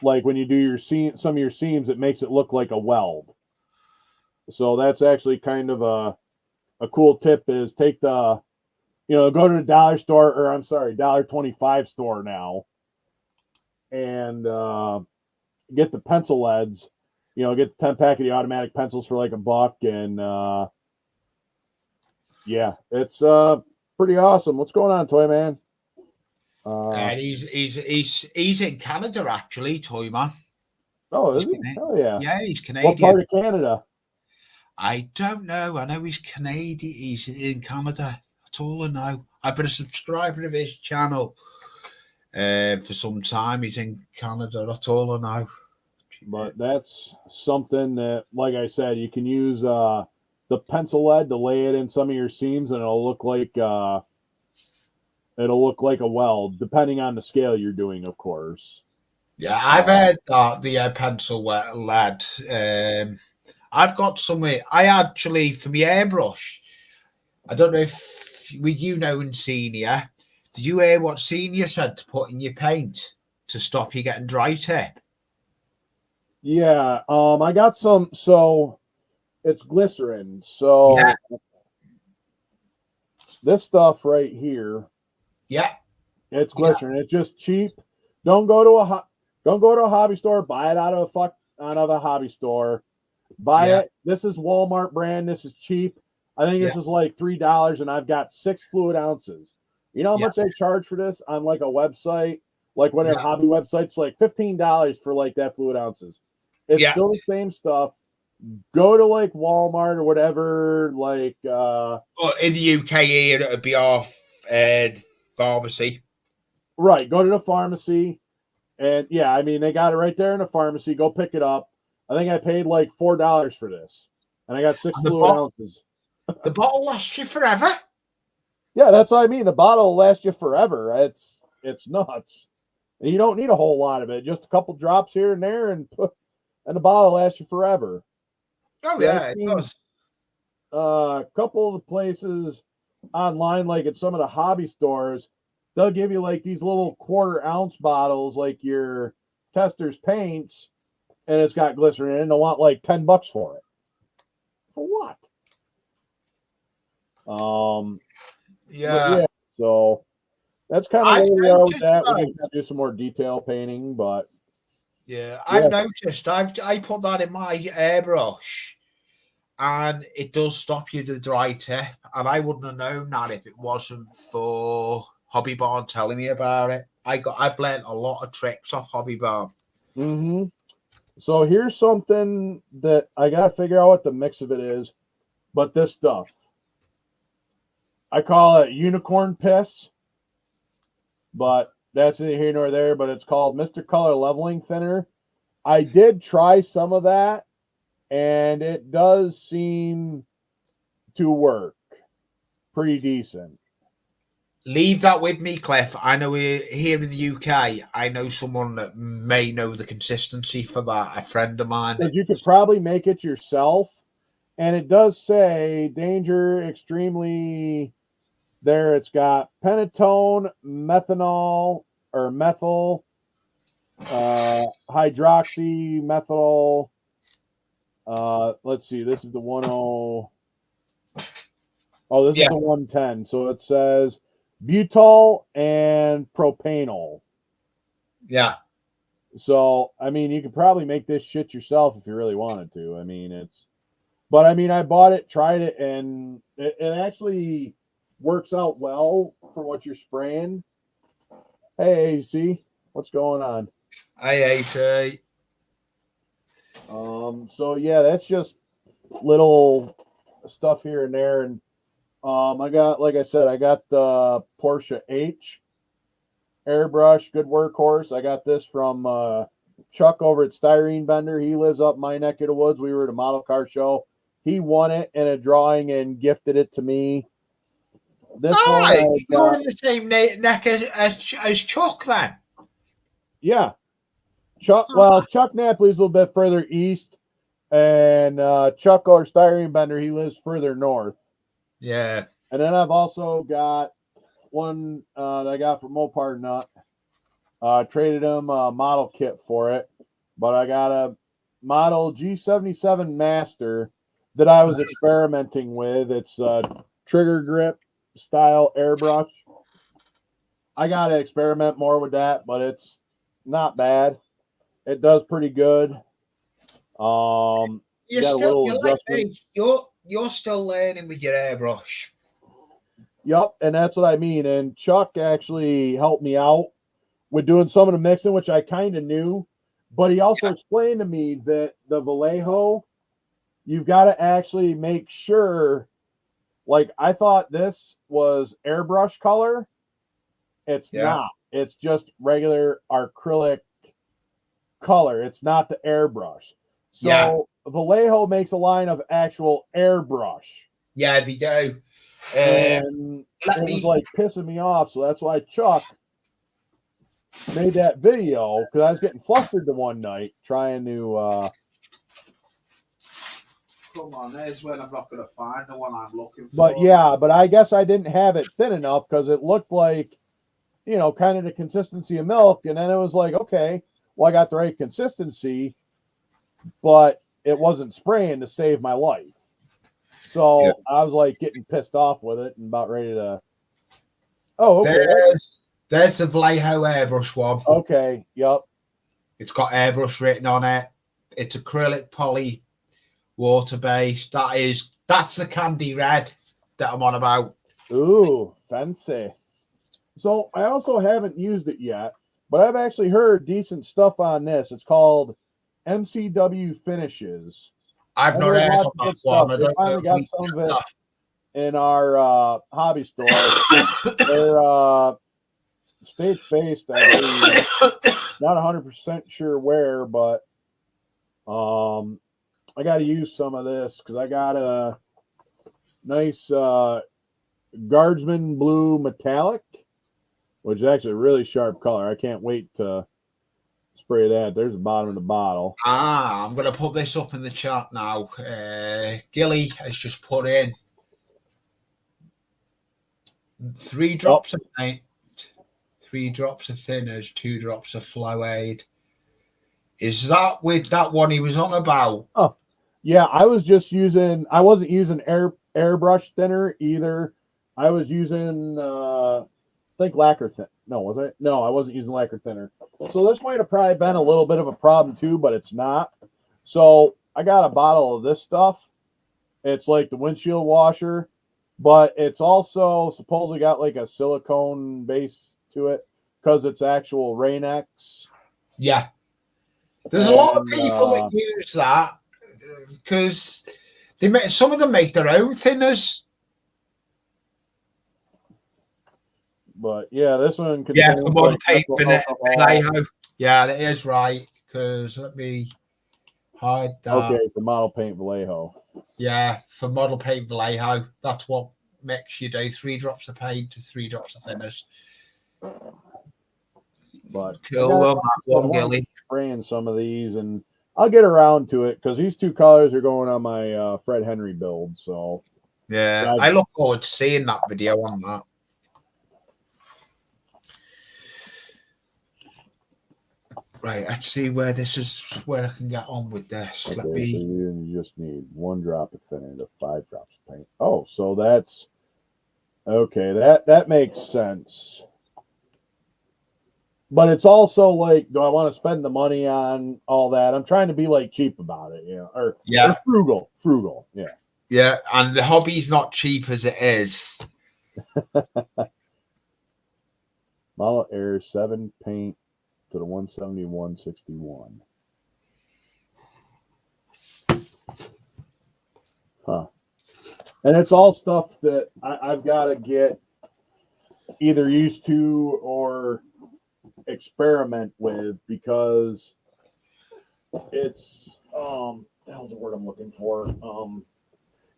Like when you do your seam, some of your seams, it makes it look like a weld. So that's actually kind of a cool tip, is take the, go to the dollar store, or I'm sorry, $1.25 store now, and get the pencil leads. Get the 10-pack of the automatic pencils for like $1, and yeah, it's pretty awesome. What's going on, Toy Man? And he's in Canada actually, Toy Man. Oh, is he? Hell yeah! Yeah, he's Canadian. What part of Canada? I don't know. I know he's Canadian. He's in Canada. That's all I know. I've been a subscriber of his channel for some time. He's in Canada. That's all I know. But that's something that, like I said, you can use the pencil lead to lay it in some of your seams, and it'll look like a weld, depending on the scale you're doing, of course. Yeah, I've heard that the pencil lead. I've got some. I actually, for my airbrush, I don't know if you know in Senior, did you hear what Senior said to put in your paint to stop you getting dry tip? Yeah, I got some. So it's glycerin. So yeah. This stuff right here, yeah, it's glycerin. It's just cheap. Don't go to a hobby store. Buy it out of a hobby store. Buy it. This is Walmart brand. This is cheap. I think this is like $3, and I've got 6 fluid ounces. You know how much they charge for this on like a website, like one of their hobby websites, like $15 for like that fluid ounces. It's still the same stuff. Go to like Walmart or whatever, like in the UK here it'd be off pharmacy. Right. Go to the pharmacy. And yeah, I mean, they got it right there in the pharmacy. Go pick it up. I think I paid like $4 for this. And I got 6 fluid ounces. The bottle lasts you forever. Yeah, that's what I mean. The bottle will last you forever. It's nuts. And you don't need a whole lot of it. Just a couple drops here and there, and the bottle lasts you forever. Oh yeah, it does. A couple of the places online, like at some of the hobby stores, they'll give you like these little 1/4 ounce bottles, like your Tester's paints, and it's got glycerin in it, and they'll want like $10 for it. For what? Yeah. So that's kind of where we are with that. We're going to do some more detail painting, but I've noticed. I put that in my airbrush, and it does stop you the dry tip. And I wouldn't have known that if it wasn't for Hobby Barn telling me about it. I've learned a lot of tricks off Hobby Barn. Mm-hmm. So here's something that I gotta figure out what the mix of it is, but this stuff, I call it unicorn piss, but that's neither here nor there. But it's called Mr. Color Leveling Thinner. I did try some of that, and it does seem to work pretty decent. Leave that with me, Cliff. I know here in the UK, I know someone that may know the consistency for that. A friend of mine. Because you could probably make it yourself, and it does say danger extremely. There, it's got pentatone, methanol or methyl, hydroxy methyl. Let's see. This is the 10. Oh, this is the 110. So it says butyl and propanol. Yeah. So, I mean, you could probably make this shit yourself if you really wanted to. I mean, but I mean, I bought it, tried it, and it actually works out well for what you're spraying. Hey, AC, what's going on? Hey, AC. So yeah, that's just little stuff here and there, and I got, like I said, I got the Porsche H airbrush, good workhorse. I got this from Chuck over at Styrene Bender. He lives up my neck of the woods. We were at a model car show. He won it in a drawing and gifted it to me. This one, you're in the same neck as Chuck, then. Yeah, Chuck. Well, Chuck Napoli's a little bit further east, and Chuck or Styrene Bender, he lives further north. Yeah. And then I've also got one that I got from Mopar Nut. Traded him a model kit for it, but I got a model G77 Master that I was experimenting with. It's a trigger grip style airbrush. I got to experiment more with that, but it's not bad. It does pretty good. You're still learning with your airbrush. Yep, and that's what I mean. And Chuck actually helped me out with doing some of the mixing, which I kind of knew, but he also explained to me that the Vallejo, you've got to actually make sure. Like, I thought this was airbrush color. It's not. It's just regular acrylic color. It's not the airbrush. So Vallejo makes a line of actual airbrush. Yeah, they do. And it was like pissing me off. So that's why Chuck made that video, because I was getting flustered the one night trying to come on, there's when I'm not going to find the one I'm looking for. But yeah, but I guess I didn't have it thin enough because it looked like, you know, kind of the consistency of milk. And then it was like, okay, well, I got the right consistency, but it wasn't spraying to save my life. So I was like getting pissed off with it and about ready to. Oh, okay. There's the Vallejo airbrush one. Okay. Yep. It's got airbrush written on it. It's acrylic poly, water based. That's the candy red that I'm on about. Ooh, fancy. So I also haven't used it yet, but I've actually heard decent stuff on this. It's called MCW Finishes. I've not heard of that one. They finally got some of it in our hobby store. They're state-based, I believe. Not 100% sure where, but I got to use some of this because I got a nice Guardsman Blue Metallic, which is actually a really sharp color. I can't wait to spray that. There's the bottom of the bottle. I'm going to put this up in the chat now. Gilly has just put in 3 drops of paint, 3 drops of thinners, 2 drops of flow aid. Is that with that one he was on about? Oh, yeah. I wasn't using airbrush thinner either. I was using, I think lacquer thin. No, was I? No, I wasn't using lacquer thinner. So this might have probably been a little bit of a problem too, but it's not. So I got a bottle of this stuff. It's like the windshield washer, but it's also supposedly got like a silicone base to it because it's actual Rain-X. Yeah. There's a lot of people that use that because some of them make their own thinners. But yeah, this one contains for model paint Vallejo. Yeah, that is right. Because let me hide that. Okay, for model paint Vallejo. Yeah, for model paint Vallejo. That's what makes you do 3 drops of paint to 3 drops of thinners. But cool. Well, spraying some of these, and I'll get around to it because these 2 colors are going on my Fred Henry build. So yeah, I look forward to seeing that video on that. Right, let's see where I can get on with this. Okay, so you just need 1 drop of thinner to 5 drops of paint. Oh, so that's okay. That makes sense. But it's also like, do I want to spend the money on all that? I'm trying to be like cheap about it, or frugal. Yeah. Yeah, and the hobby's not cheap as it is. Model Air 7 paint to the 171.61. Huh. And it's all stuff that I've got to get either used to or experiment with because it's that was the word I'm looking for.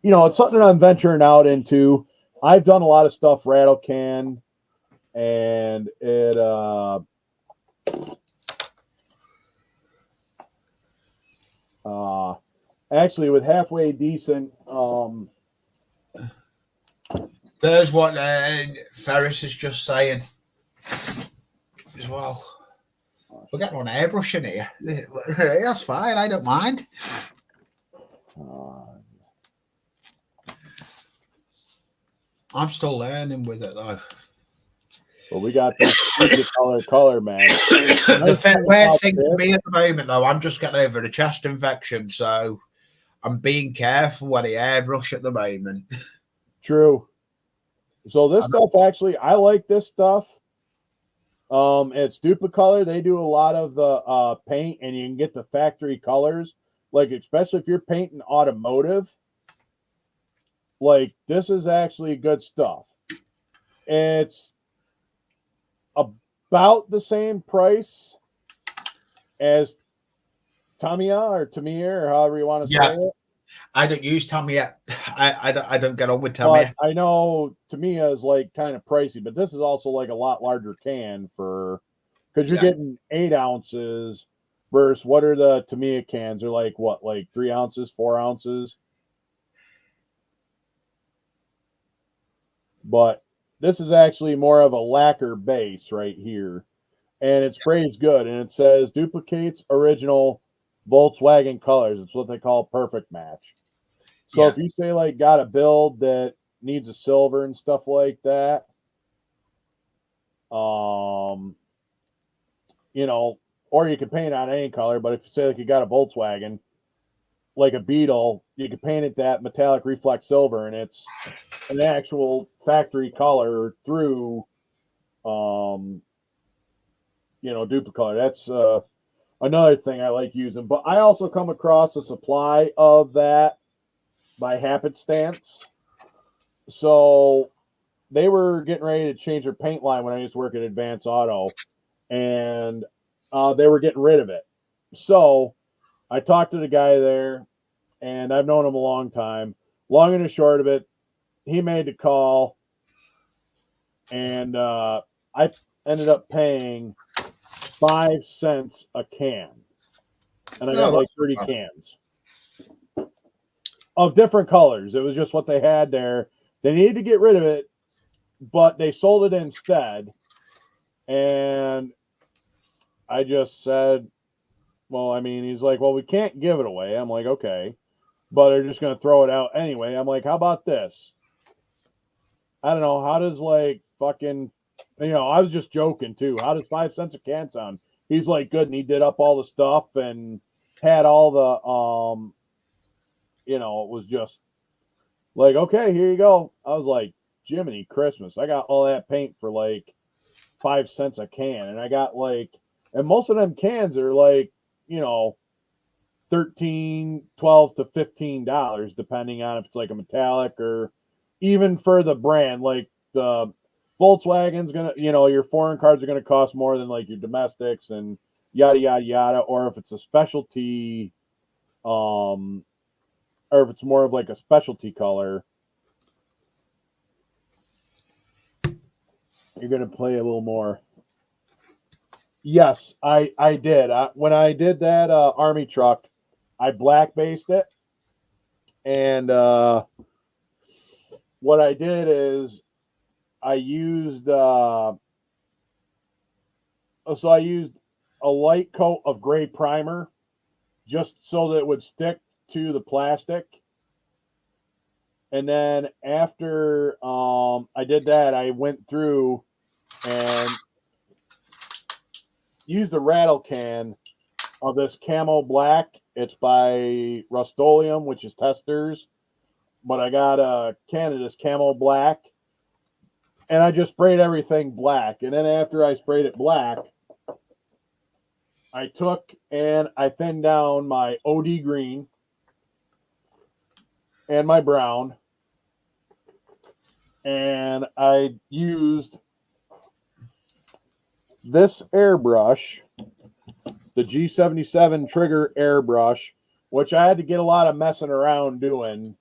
It's something I'm venturing out into. I've done a lot of stuff rattle can, and it actually with halfway decent. There's what Ferris is just saying as well. We're getting on airbrush in here. That's fine. I don't mind. I'm still learning with it though. Well, we got this color, man. The weird thing for me at the moment, though, I'm just getting over the chest infection, so I'm being careful when I airbrush at the moment. True. So this stuff, actually, I like this stuff. It's Duplicolor. They do a lot of the paint, and you can get the factory colors. Like, especially if you're painting automotive, like, this is actually good stuff. It's about the same price as Tamiya or Tamiya or however you want to say it. I don't use Tamiya. I don't get on with Tamiya. But I know Tamiya is like kind of pricey, but this is also like a lot larger can because you're getting 8 ounces versus what are the Tamiya cans? They're like what, like 3 ounces, 4 ounces? But this is actually more of a lacquer base right here. And it sprays good. And it says duplicates original Volkswagen colors. It's what they call perfect match. So if you say like got a build that needs a silver and stuff like that, or you can paint on any color, but if you say like you got a Volkswagen, like a Beetle, you can paint it that metallic reflex silver, and it's an actual factory color through, Duplicolor. That's another thing I like using. But I also come across a supply of that by happenstance. So they were getting ready to change their paint line when I used to work at Advance Auto, and they were getting rid of it. So I talked to the guy there, and I've known him a long time. Long and the short of it, he made the call, and I ended up paying 5 cents a can, and I got like 30 cans of different colors. It was just what they had there. They needed to get rid of it, but they sold it instead. And I just said, well, I mean, he's like, well, we can't give it away. I'm like, okay, but they're just going to throw it out anyway. I'm like, how about this? I don't know. How does like fucking, I was just joking too. How does 5 cents a can sound? He's like, good. And he did up all the stuff and had all the, it was just like, okay, here you go. I was like, Jiminy Christmas. I got all that paint for like 5 cents a can. And I got like, and most of them cans are like $13, $12 to $15, depending on if it's like a metallic or even for the brand. Like the Volkswagen's gonna, your foreign cars are gonna cost more than like your domestics and yada yada yada. Or if it's a specialty, or if it's more of like a specialty color, you're gonna pay a little more. Yes, I did. When I did that Army truck, I black based it, and what I did is I used a light coat of gray primer just so that it would stick to the plastic. And then after I did that, I went through and used a rattle can of this camo black. It's by Rust-Oleum, which is Testers. But I got a can of this camo black, and I just sprayed everything black. And then after I sprayed it black, I took and I thinned down my OD green and my brown, and I used this airbrush, the G77 trigger airbrush, which I had to get a lot of messing around doing.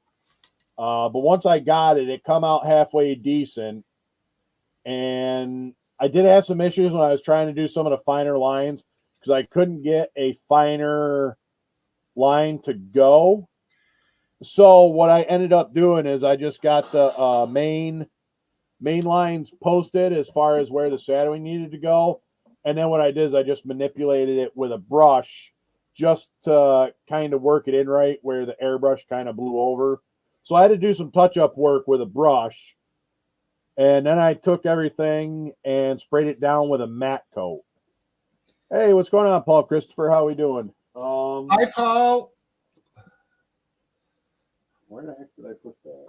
But once I got it, it come out halfway decent. And I did have some issues when I was trying to do some of the finer lines because I couldn't get a finer line to go. So what I ended up doing is I just got the main lines posted as far as where the shadowing needed to go. And then what I did is I just manipulated it with a brush just to kind of work it in right where the airbrush kind of blew over. So I had to do some touch-up work with a brush. And then I took everything and sprayed it down with a matte coat. Hey, what's going on, Paul Christopher? How are we doing? Hi, Paul. Where the heck did I put that?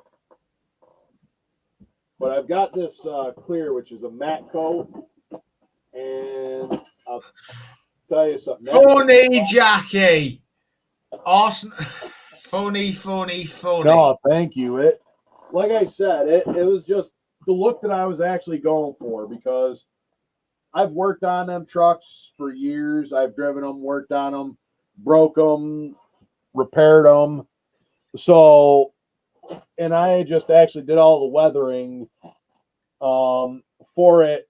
But I've got this clear, which is a matte coat. And I'll tell you something. Funny, Jackie. Awesome. Funny. No, thank you. Like I said, it was just the look that I was actually going for because I've worked on them trucks for years. I've driven them, worked on them, broke them, repaired them. So, and I just actually did all the weathering for it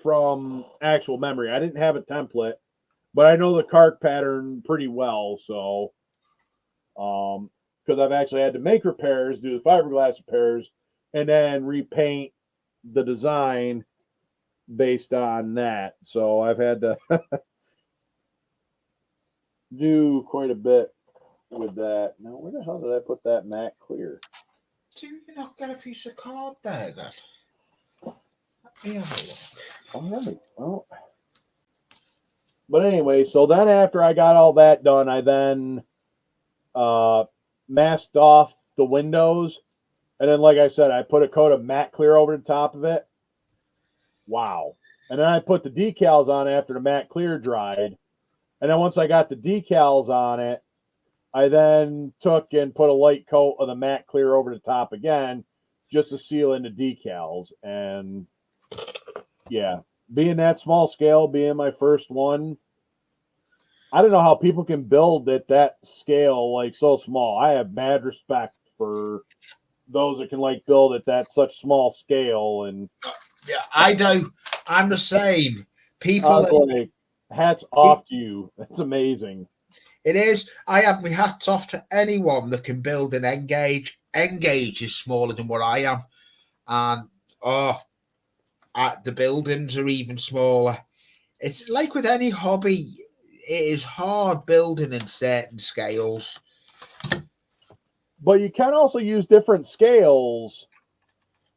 from actual memory. I didn't have a template, but I know the carc pattern pretty well. So, because I've actually had to make repairs, do the fiberglass repairs, and then repaint the design based on that. So I've had to do quite a bit with that. Now, where the hell did I put that matte clear? Do you not get a piece of card there then? Let me have a look. All right. Well, but anyway, so then after I got all that done, I then masked off the windows. And then, like I said, I put a coat of matte clear over the top of it. Wow. And then I put the decals on after the matte clear dried. And then once I got the decals on it, I then took and put a light coat of the matte clear over the top again, just to seal in the decals. And yeah, being that small scale, being my first one, I don't know how people can build at that scale, like so small. I have mad respect for those that can like build at that such small scale. And yeah, I do. I'm the same. People, like, hats off to you. That's amazing. It is. I have my hats off to anyone that can build an N-gauge. N-gauge is smaller than what I am, and the buildings are even smaller. It's like with any hobby, it is hard building in certain scales. But you can also use different scales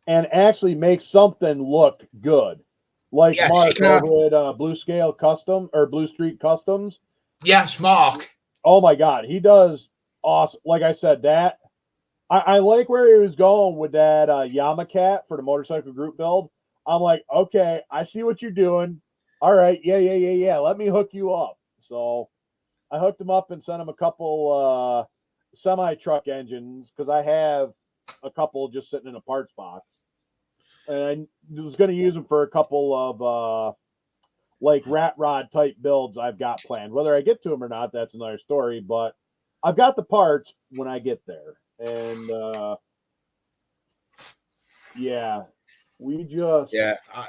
and actually make something look good. Like yes, Mark over at Blue Scale Custom or Blue Street Customs. Yes, Mark. Oh my God, he does awesome. Like I said, that I like where he was going with that Yamacat for the motorcycle group build. I'm like, okay, I see what you're doing. All right, yeah. Let me hook you up. So I hooked him up and sent him a couple semi-truck engines because I have a couple just sitting in a parts box. And I was going to use them for a couple of like rat rod type builds I've got planned. Whether I get to them or not, that's another story. But I've got the parts when I get there. And yeah, we just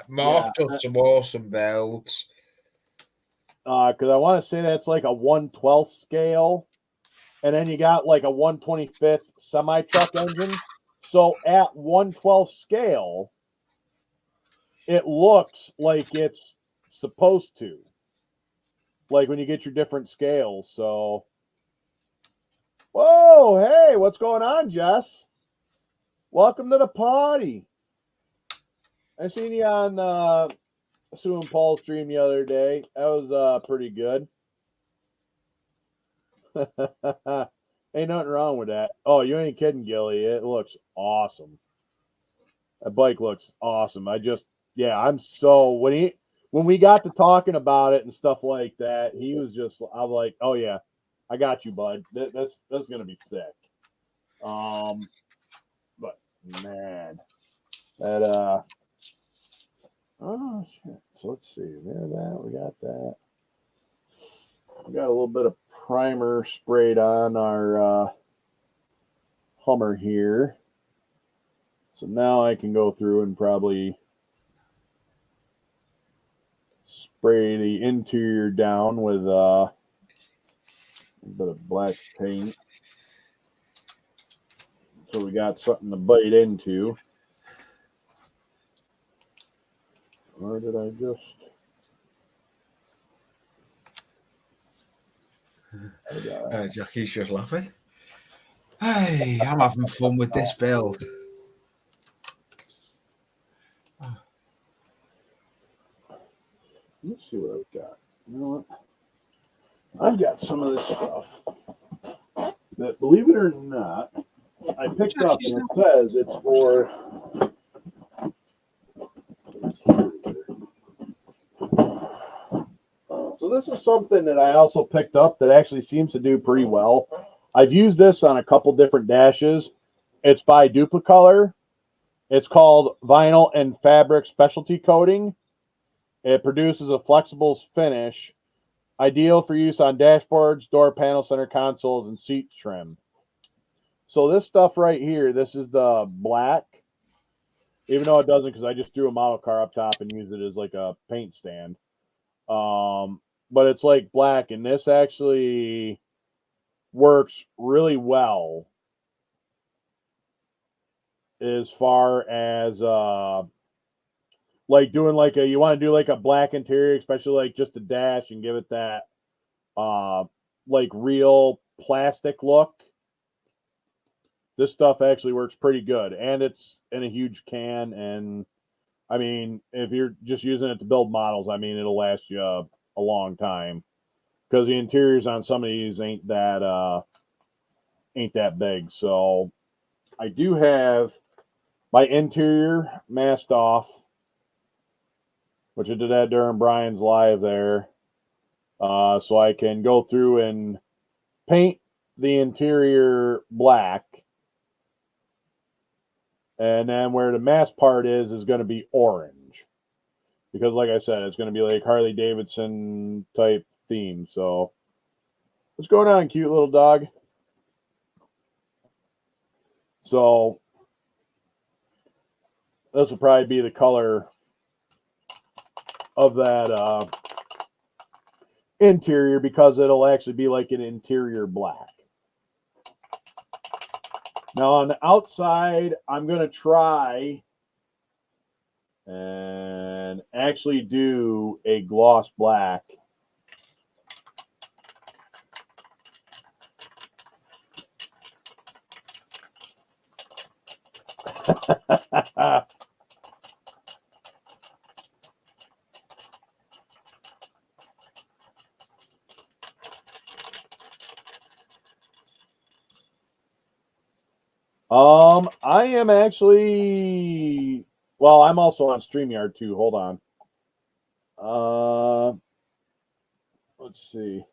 Mark does some awesome builds. Because I want to say that's like a 1/12 scale, and then you got like a 1/25 semi truck engine. So at 1/12 scale, it looks like it's supposed to, like when you get your different scales. So, whoa, hey, what's going on, Jess? Welcome to the party. I seen you on Sue and Paul's stream the other day. That was pretty good. Ain't nothing wrong with that. Oh, you ain't kidding, Gilly. It looks awesome. That bike looks awesome. I'm so when we got to talking about it and stuff like that, he was just, I was like, oh yeah, I got you, bud. That's gonna be sick. But man, that oh shit. So let's see. We got that. We got a little bit of primer sprayed on our Hummer here. So now I can go through and probably spray the interior down with a bit of black paint. So we got something to bite into. Or did I just... Jackie's just laughing. Hey, I'm having fun with this build. Let's see what I've got. You know what? I've got some of this stuff that, believe it or not, I picked up, and it says it's for... So this is something that I also picked up that actually seems to do pretty well. I've used this on a couple different dashes. It's by Duplicolor. It's called Vinyl and Fabric Specialty Coating. It produces a flexible finish, ideal for use on dashboards, door panel, center consoles, and seat trim. So this stuff right here, this is the black, even though it doesn't, because I just threw a model car up top and used it as like a paint stand. But it's like black, and this actually works really well as far as like doing like you want to do like a black interior, especially like just a dash, and give it that like real plastic look. This stuff actually works pretty good, and it's in a huge can. And I mean, if you're just using it to build models, I mean, it'll last you a long time, because the interiors on some of these ain't that big. So I do have my interior masked off, which I did that during Brian's live there. So I can go through and paint the interior black. And then where the mask part is going to be orange. Because like I said, it's going to be like Harley Davidson type theme. So what's going on, cute little dog? So this will probably be the color of that interior, because it'll actually be like an interior black. Now on the outside, I'm going to try and actually do a gloss black. I am actually, well, I'm also on StreamYard too. Hold on. let's see.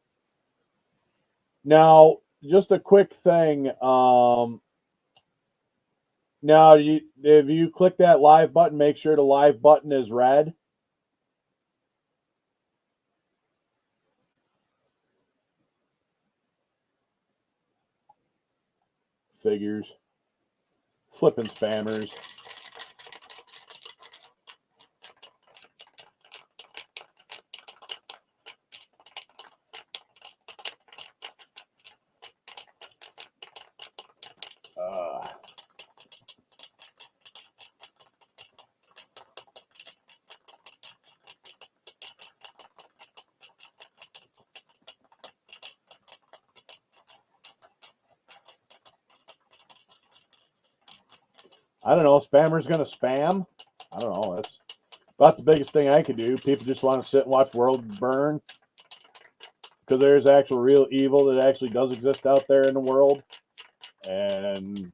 Now, just a quick thing. Now, if you click that live button, make sure the live button is red. Figures. Flipping spammers. I don't know. Spammers going to spam? I don't know. That's about the biggest thing I could do. People just want to sit and watch world burn because there's actual real evil that actually does exist out there in the world. And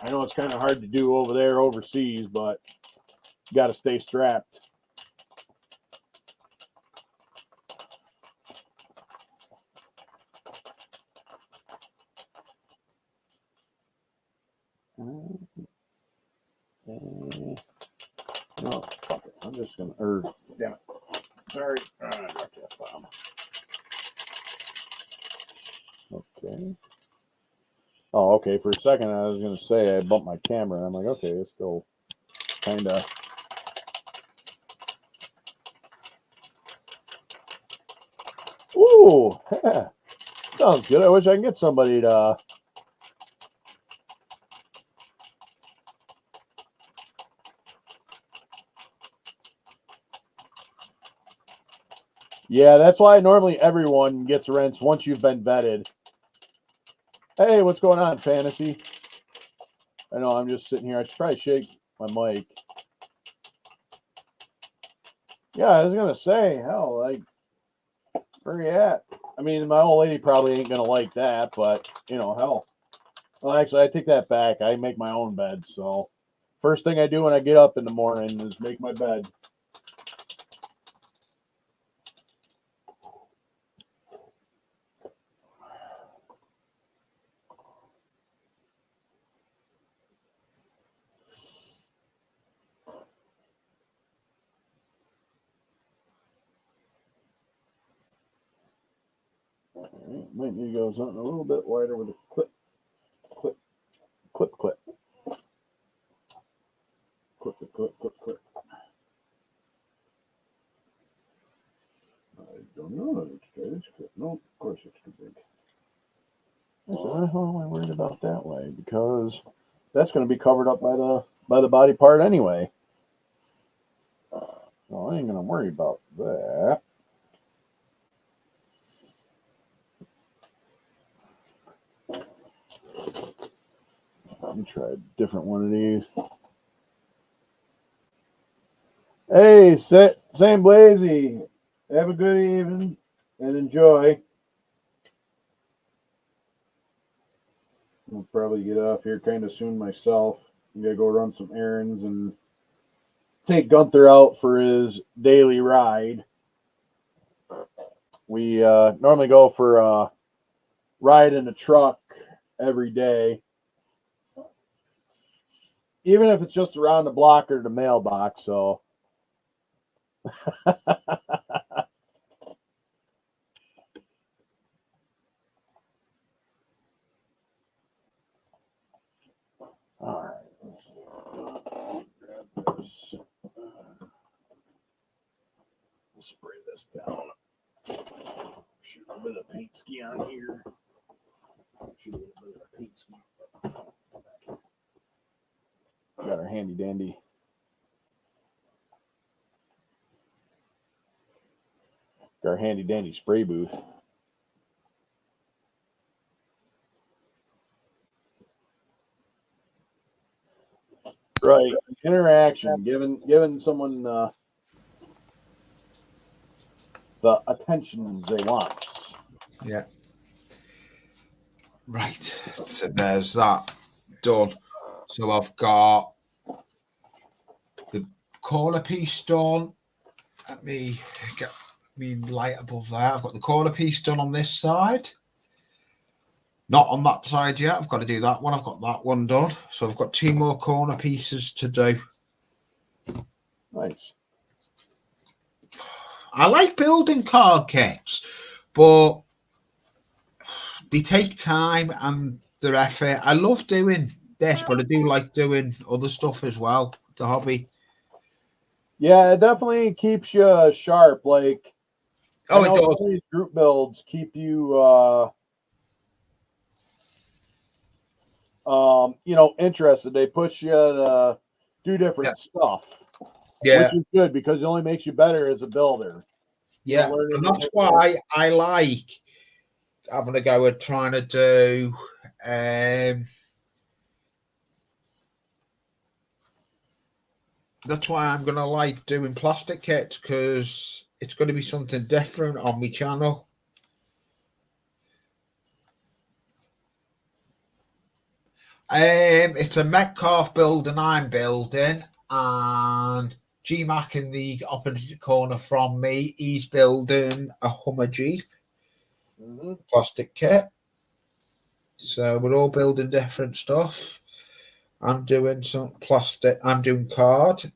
I know it's kind of hard to do over there overseas, but you got to stay strapped. No, fuck it. I'm just going to, damn it. Sorry. I dropped that bomb. Okay. Oh, okay. For a second, I was going to say I bumped my camera. I'm like, okay, it's still kind of. Ooh, yeah. Sounds good. I wish I could get somebody to. Yeah, that's why normally everyone gets rents once you've been vetted. Hey, what's going on, Fantasy? I know I'm just sitting here. I should probably shake my mic. Yeah, I was going to say, hell, like, where you at? I mean, my old lady probably ain't going to like that, but, you know, hell. Well, actually, I take that back. I make my own bed, so first thing I do when I get up in the morning is make my bed. Might need to go something a little bit wider with a clip. I don't know. Let's try this clip. No, of course it's too big. How am I worried about that way? Because that's going to be covered up by the body part anyway. So I ain't going to worry about that. Let me try a different one of these. Hey, Sam Blazy, have a good evening and enjoy. I'll probably get off here kind of soon myself. I'm going to go run some errands and take Gunther out for his daily ride. We normally go for a ride in a truck every day, even if it's just around the block or the mailbox. So, all right. Grab this. We'll spray this down. Shoot a bit of paint ski on here. Shoot a little bit of paint ski. Got our handy dandy. Got our handy dandy spray booth. Right, interaction, giving someone the attention they want. Yeah. Right. So there's that done. So I've got the corner piece done. Let me light above there. I've got the corner piece done on this side. Not on that side yet. I've got to do that one. I've got that one done. So I've got 2 more corner pieces to do. Nice. I like building card kits, but they take time and their effort. I love doing this, but I do like doing other stuff as well. The hobby. Yeah, it definitely keeps you sharp. Like, Oh, I it know does. some of these group builds keep you, interested. They push you to do different stuff, which Yeah. is good because it only makes you better as a builder. Yeah. Learning And the that's different- why I like having a go at trying to do that's why I'm gonna like doing plastic kits, because it's going to be something different on my channel. It's a Metcalfe building I'm building, and G-Mac in the opposite corner from me, he's building a Hummer Jeep plastic kit. So we're all building different stuff. I'm doing some plastic. I'm doing card.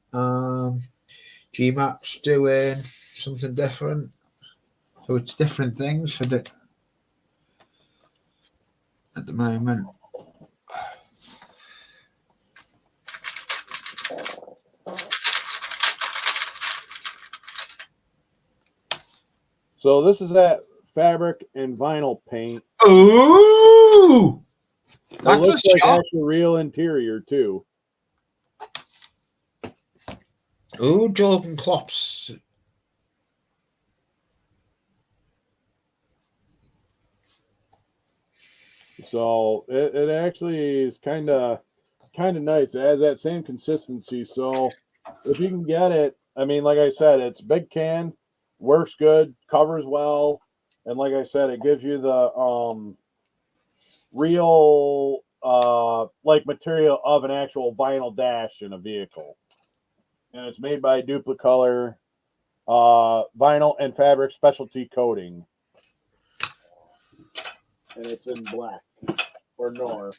G-Mac's doing something different. So it's different things for the at the moment. So this is that fabric and vinyl paint. Ooh, It that's looks a like shot. actual real interior too. Ooh, Jordan Klopp's. So it actually is kind of nice. It has that same consistency. So if you can get it, I mean, like I said, it's big can, works good, covers well, and like I said, it gives you the real like material of an actual vinyl dash in a vehicle. And it's made by Duplicolor vinyl and fabric specialty coating. And it's in black or nor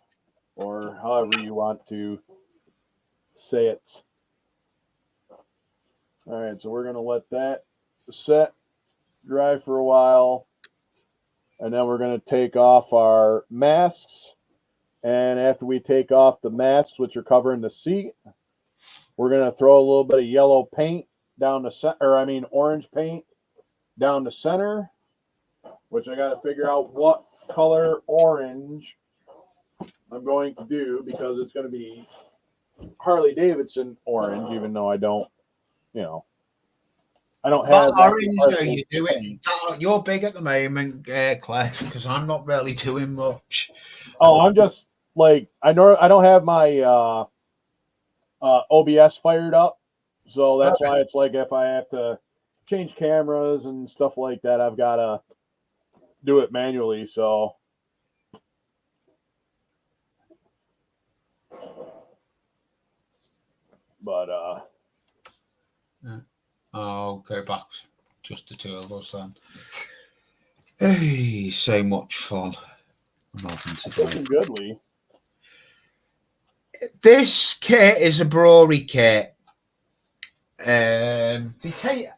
or however you want to say it. All right, so we're going to let that set, dry for a while, and then we're going to take off our masks. And after we take off the masks, which are covering the seat, we're going to throw a little bit of yellow paint down the center, or I mean orange paint down the center, which I got to figure out what color orange I'm going to do, because it's going to be Harley Davidson orange, even though I don't, I don't have That orange, though, Harley you do it. You're big at the moment, Clef, because I'm not really doing much. Oh, I'm just like, I know I don't have my OBS fired up, so that's why it's like if I have to change cameras and stuff like that, I've got to do it manually. So, but I'll go back. Just the 2 of us then. Hey, so much fun. looking goodly. This kit is a BREWRY kit. I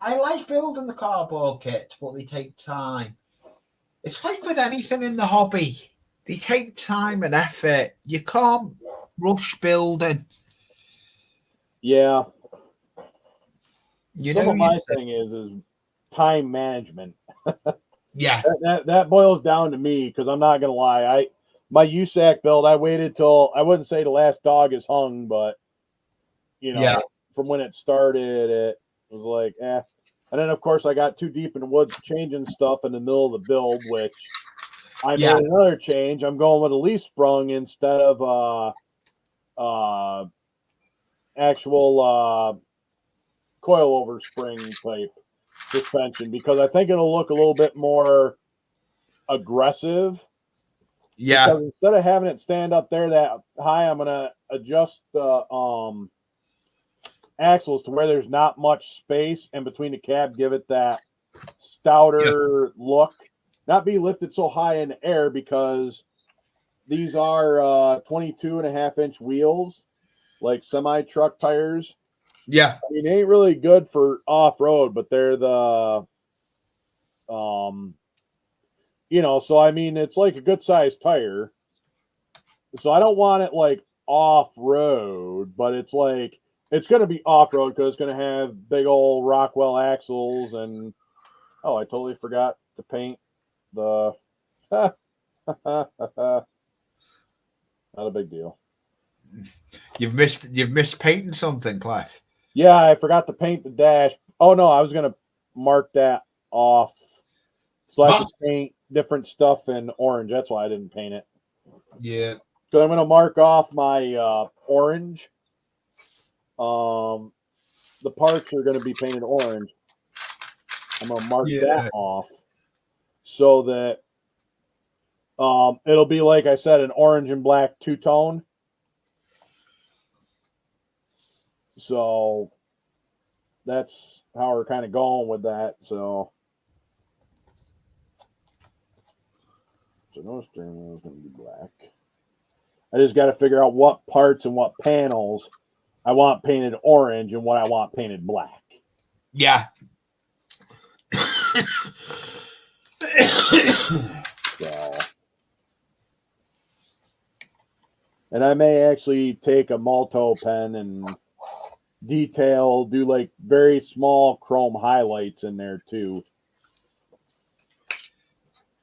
like building the cardboard kits, but they take time. It's like with anything in the hobby. They take time and effort. You can't rush building. Yeah. You Some know, of my thing is time management. Yeah. That boils down to me, because I'm not gonna lie. My USAC build, I waited till, I wouldn't say the last dog is hung, but Yeah. from when it started, it was like, eh. And then of course I got too deep in the woods changing stuff in the middle of the build, which I Yeah. made another change. I'm going with a leaf sprung instead of actual coilover spring type suspension, because I think it'll look a little bit more aggressive. Yeah. Because instead of having it stand up there that high, I'm gonna adjust the axles to where there's not much space in between the cab, give it that stouter look, not be lifted so high in the air, because these are 22.5-inch wheels, like semi-truck tires. Yeah. I mean, they ain't really good for off-road, but they're the, so I mean, it's like a good-sized tire. So I don't want it like off-road, but it's like, it's going to be off-road because it's going to have big old Rockwell axles. And, oh, I totally forgot to paint the, not a big deal. You've missed painting something, Clef. Yeah, I forgot to paint the dash. Oh no, I was gonna mark that off so I could paint different stuff in orange. That's why I didn't paint it. Yeah. So I'm gonna mark off my orange. The parts are gonna be painted orange. I'm gonna mark that off so that it'll be, like I said, an orange and black two-tone. So that's how we're kind of going with that. So no steering wheel is going to be black. I just got to figure out what parts and what panels I want painted orange and what I want painted black. Yeah. So, and I may actually take a Malto pen and do like very small chrome highlights in there too.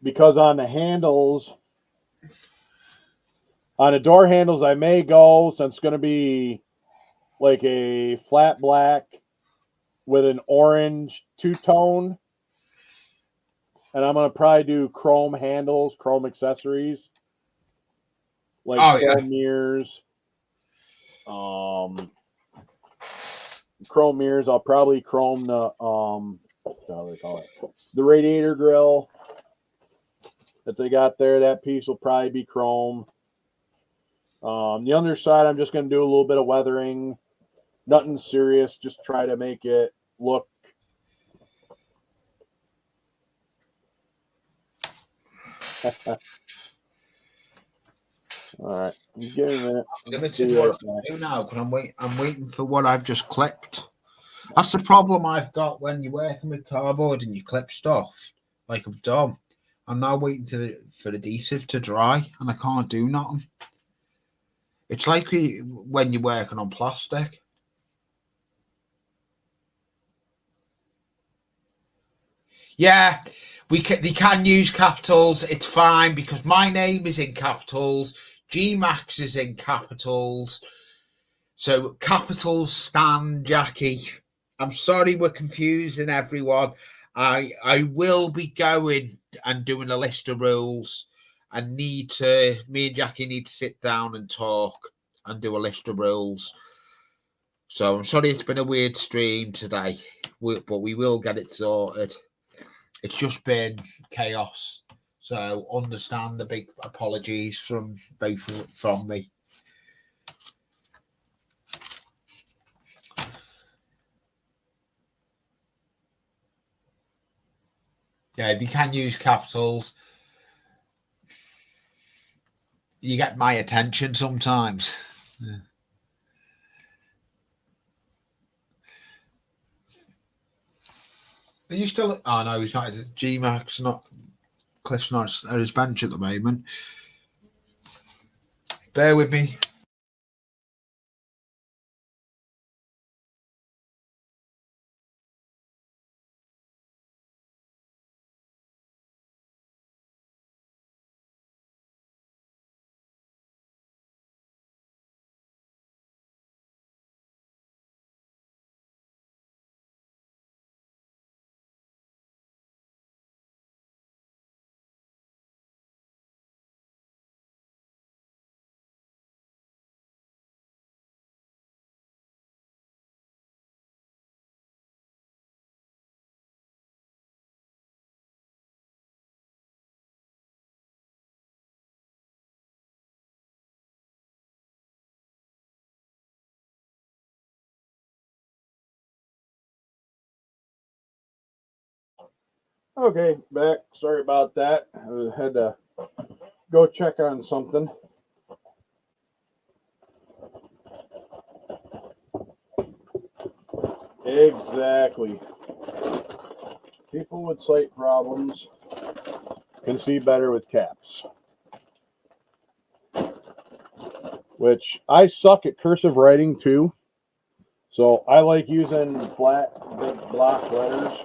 Because on the handles, on the door handles, I may go, since it's going to be like a flat black with an orange two-tone. And I'm going to probably do chrome handles, chrome accessories, like chrome mirrors. Chrome mirrors. I'll probably chrome the, what do they call it? The radiator grill that they got there. That piece will probably be chrome. The underside, I'm just going to do a little bit of weathering. Nothing serious. Just try to make it look. All right, give me a minute. Limited what I do now, because I'm waiting for what I've just clipped. That's the problem I've got when you're working with cardboard and you clip stuff like I've done. I'm now waiting for the adhesive to dry, and I can't do nothing. It's like when you're working on plastic. Yeah, they can use capitals. It's fine because my name is in capitals. G-Max is in capitals. So capitals stand Jackie. I'm sorry we're confusing everyone. I will be going and doing a list of rules. Me and Jackie need to sit down and talk and do a list of rules. So I'm sorry it's been a weird stream today, but we will get it sorted. It's just been chaos. So understand the big apologies from me. Yeah, they can use capitals. You get my attention sometimes. Yeah. Are you still? Oh no, he's not. G-Max, not Cliff's not at his bench at the moment. Bear with me. Okay, back. Sorry about that. I had to go check on something. Exactly. People with sight problems can see better with caps. Which I suck at cursive writing too. So I like using flat, big block letters.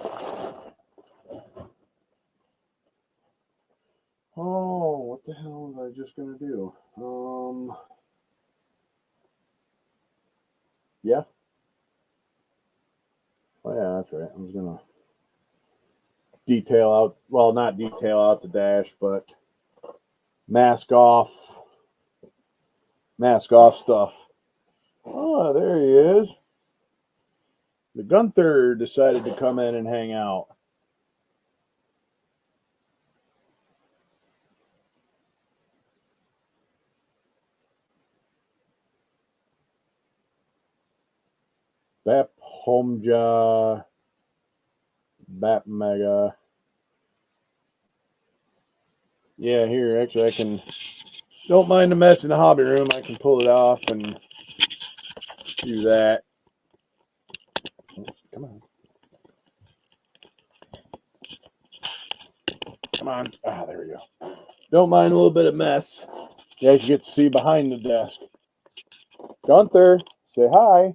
Oh, what the hell was I just going to do? Yeah. Oh, yeah, that's right. I was going to detail out, well, not detail out the dash, but mask off stuff. Oh, there he is. The Gunther decided to come in and hang out. Bap Homja, Bap Mega. Yeah, here, actually, I can, don't mind the mess in the hobby room. I can pull it off and do that. Come on. Come on. Ah, there we go. Don't mind a little bit of mess. You actually get to see behind the desk. Gunther, say hi.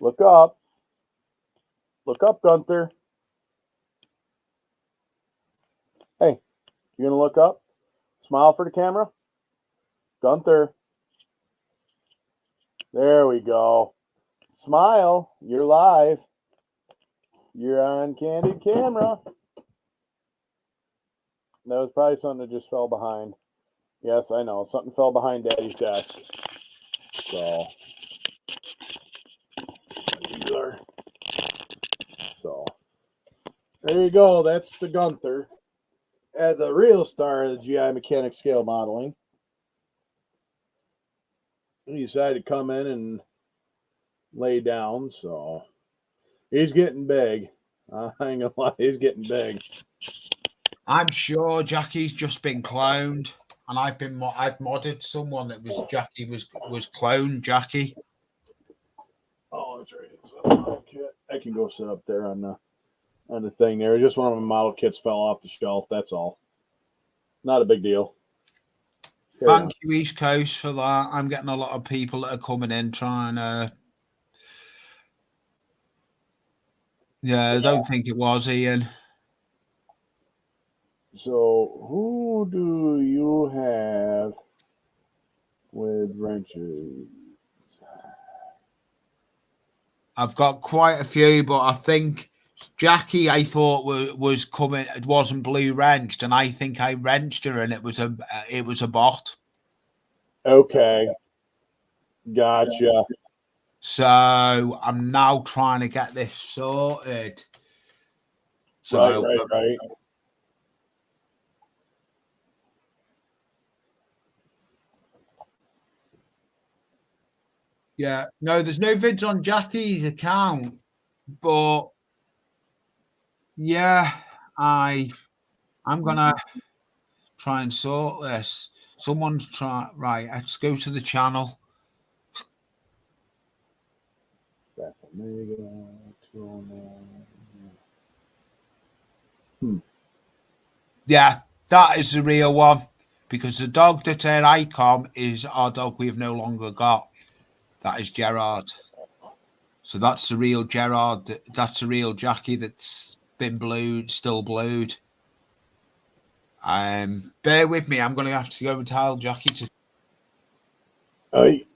Look up. Look up, Gunther. Hey, you gonna look up? Smile for the camera. Gunther. There we go. Smile. You're live. You're on candid camera. That was probably something that just fell behind. Yes, I know. Something fell behind Daddy's desk. So there you go. That's the Gunther. The real star of the GI mechanic scale modeling. He decided to come in and lay down, so he's getting big. I ain't gonna lie, he's getting big. I'm sure Jackie's just been cloned, and I've modded someone that was Jackie was cloned Jackie. Oh, that's right. So I can go sit up there on the thing there. Just one of my model kits fell off the shelf. That's all. Not a big deal. Thank you, East Coast, for that. I'm getting a lot of people that are coming in trying to. Yeah, I don't think it was Ian. So, who do you have with wrenches? I've got quite a few, but I think Jackie, I thought was coming. It wasn't blue wrenched, and I think I wrenched her, and it was a bot. Okay, gotcha. So I'm now trying to get this sorted. So right. Yeah, no, there's no vids on Jackie's account, but yeah, I'm gonna try and sort this. Someone's right. Let's go to the channel. Yeah, that is the real one, because the dog that's in ICOM is our dog we've no longer got. That is Gerard. So that's the real Gerard. That's the real Jackie that's been blued, still blued. Bear with me. I'm going to have to go and tell Jackie to. Hey.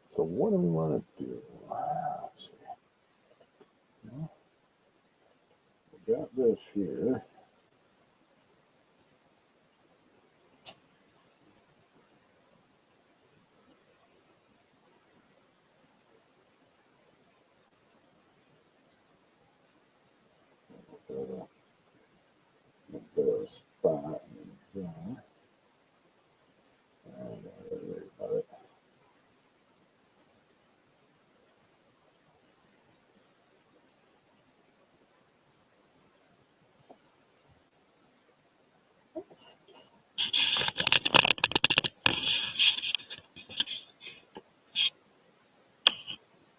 So what do we want to do? Let's see. Well, we got this here. Put a spot in there.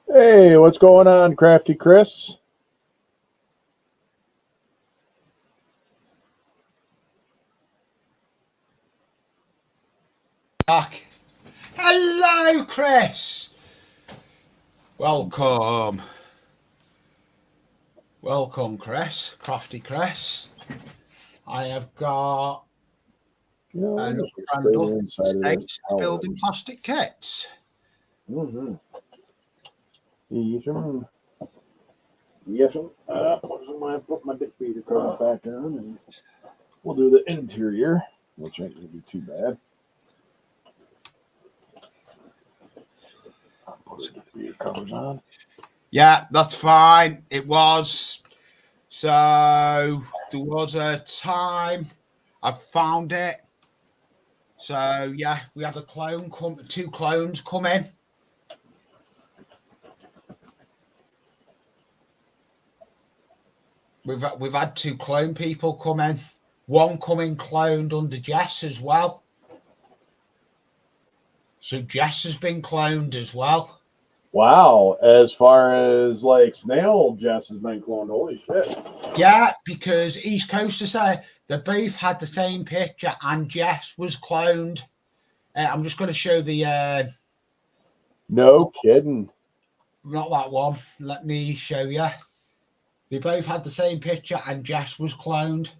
Hey, what's going on, Crafty Chris? Back. Hello, Chris. Welcome. Welcome, Chris. Crafty Chris. I have got another brand of States building plastic kits. Mm-hmm. Yes, I put my dick beater cover back on, and we'll do the interior, which ain't gonna be too bad. I'll put the dick beater covers on. Yeah, that's fine. It was. So there was a time I found it. So yeah, we had two clones come in. We've had two clone people come in. One coming cloned under Jess as well. So Jess has been cloned as well. Wow, as far as like Snail Jess has been cloned, holy shit. Yeah, because East Coaster said they both had the same picture and Jess was cloned. I'm just going to show the... no kidding. Not that one. Let me show you. They both had the same picture and Jess was cloned.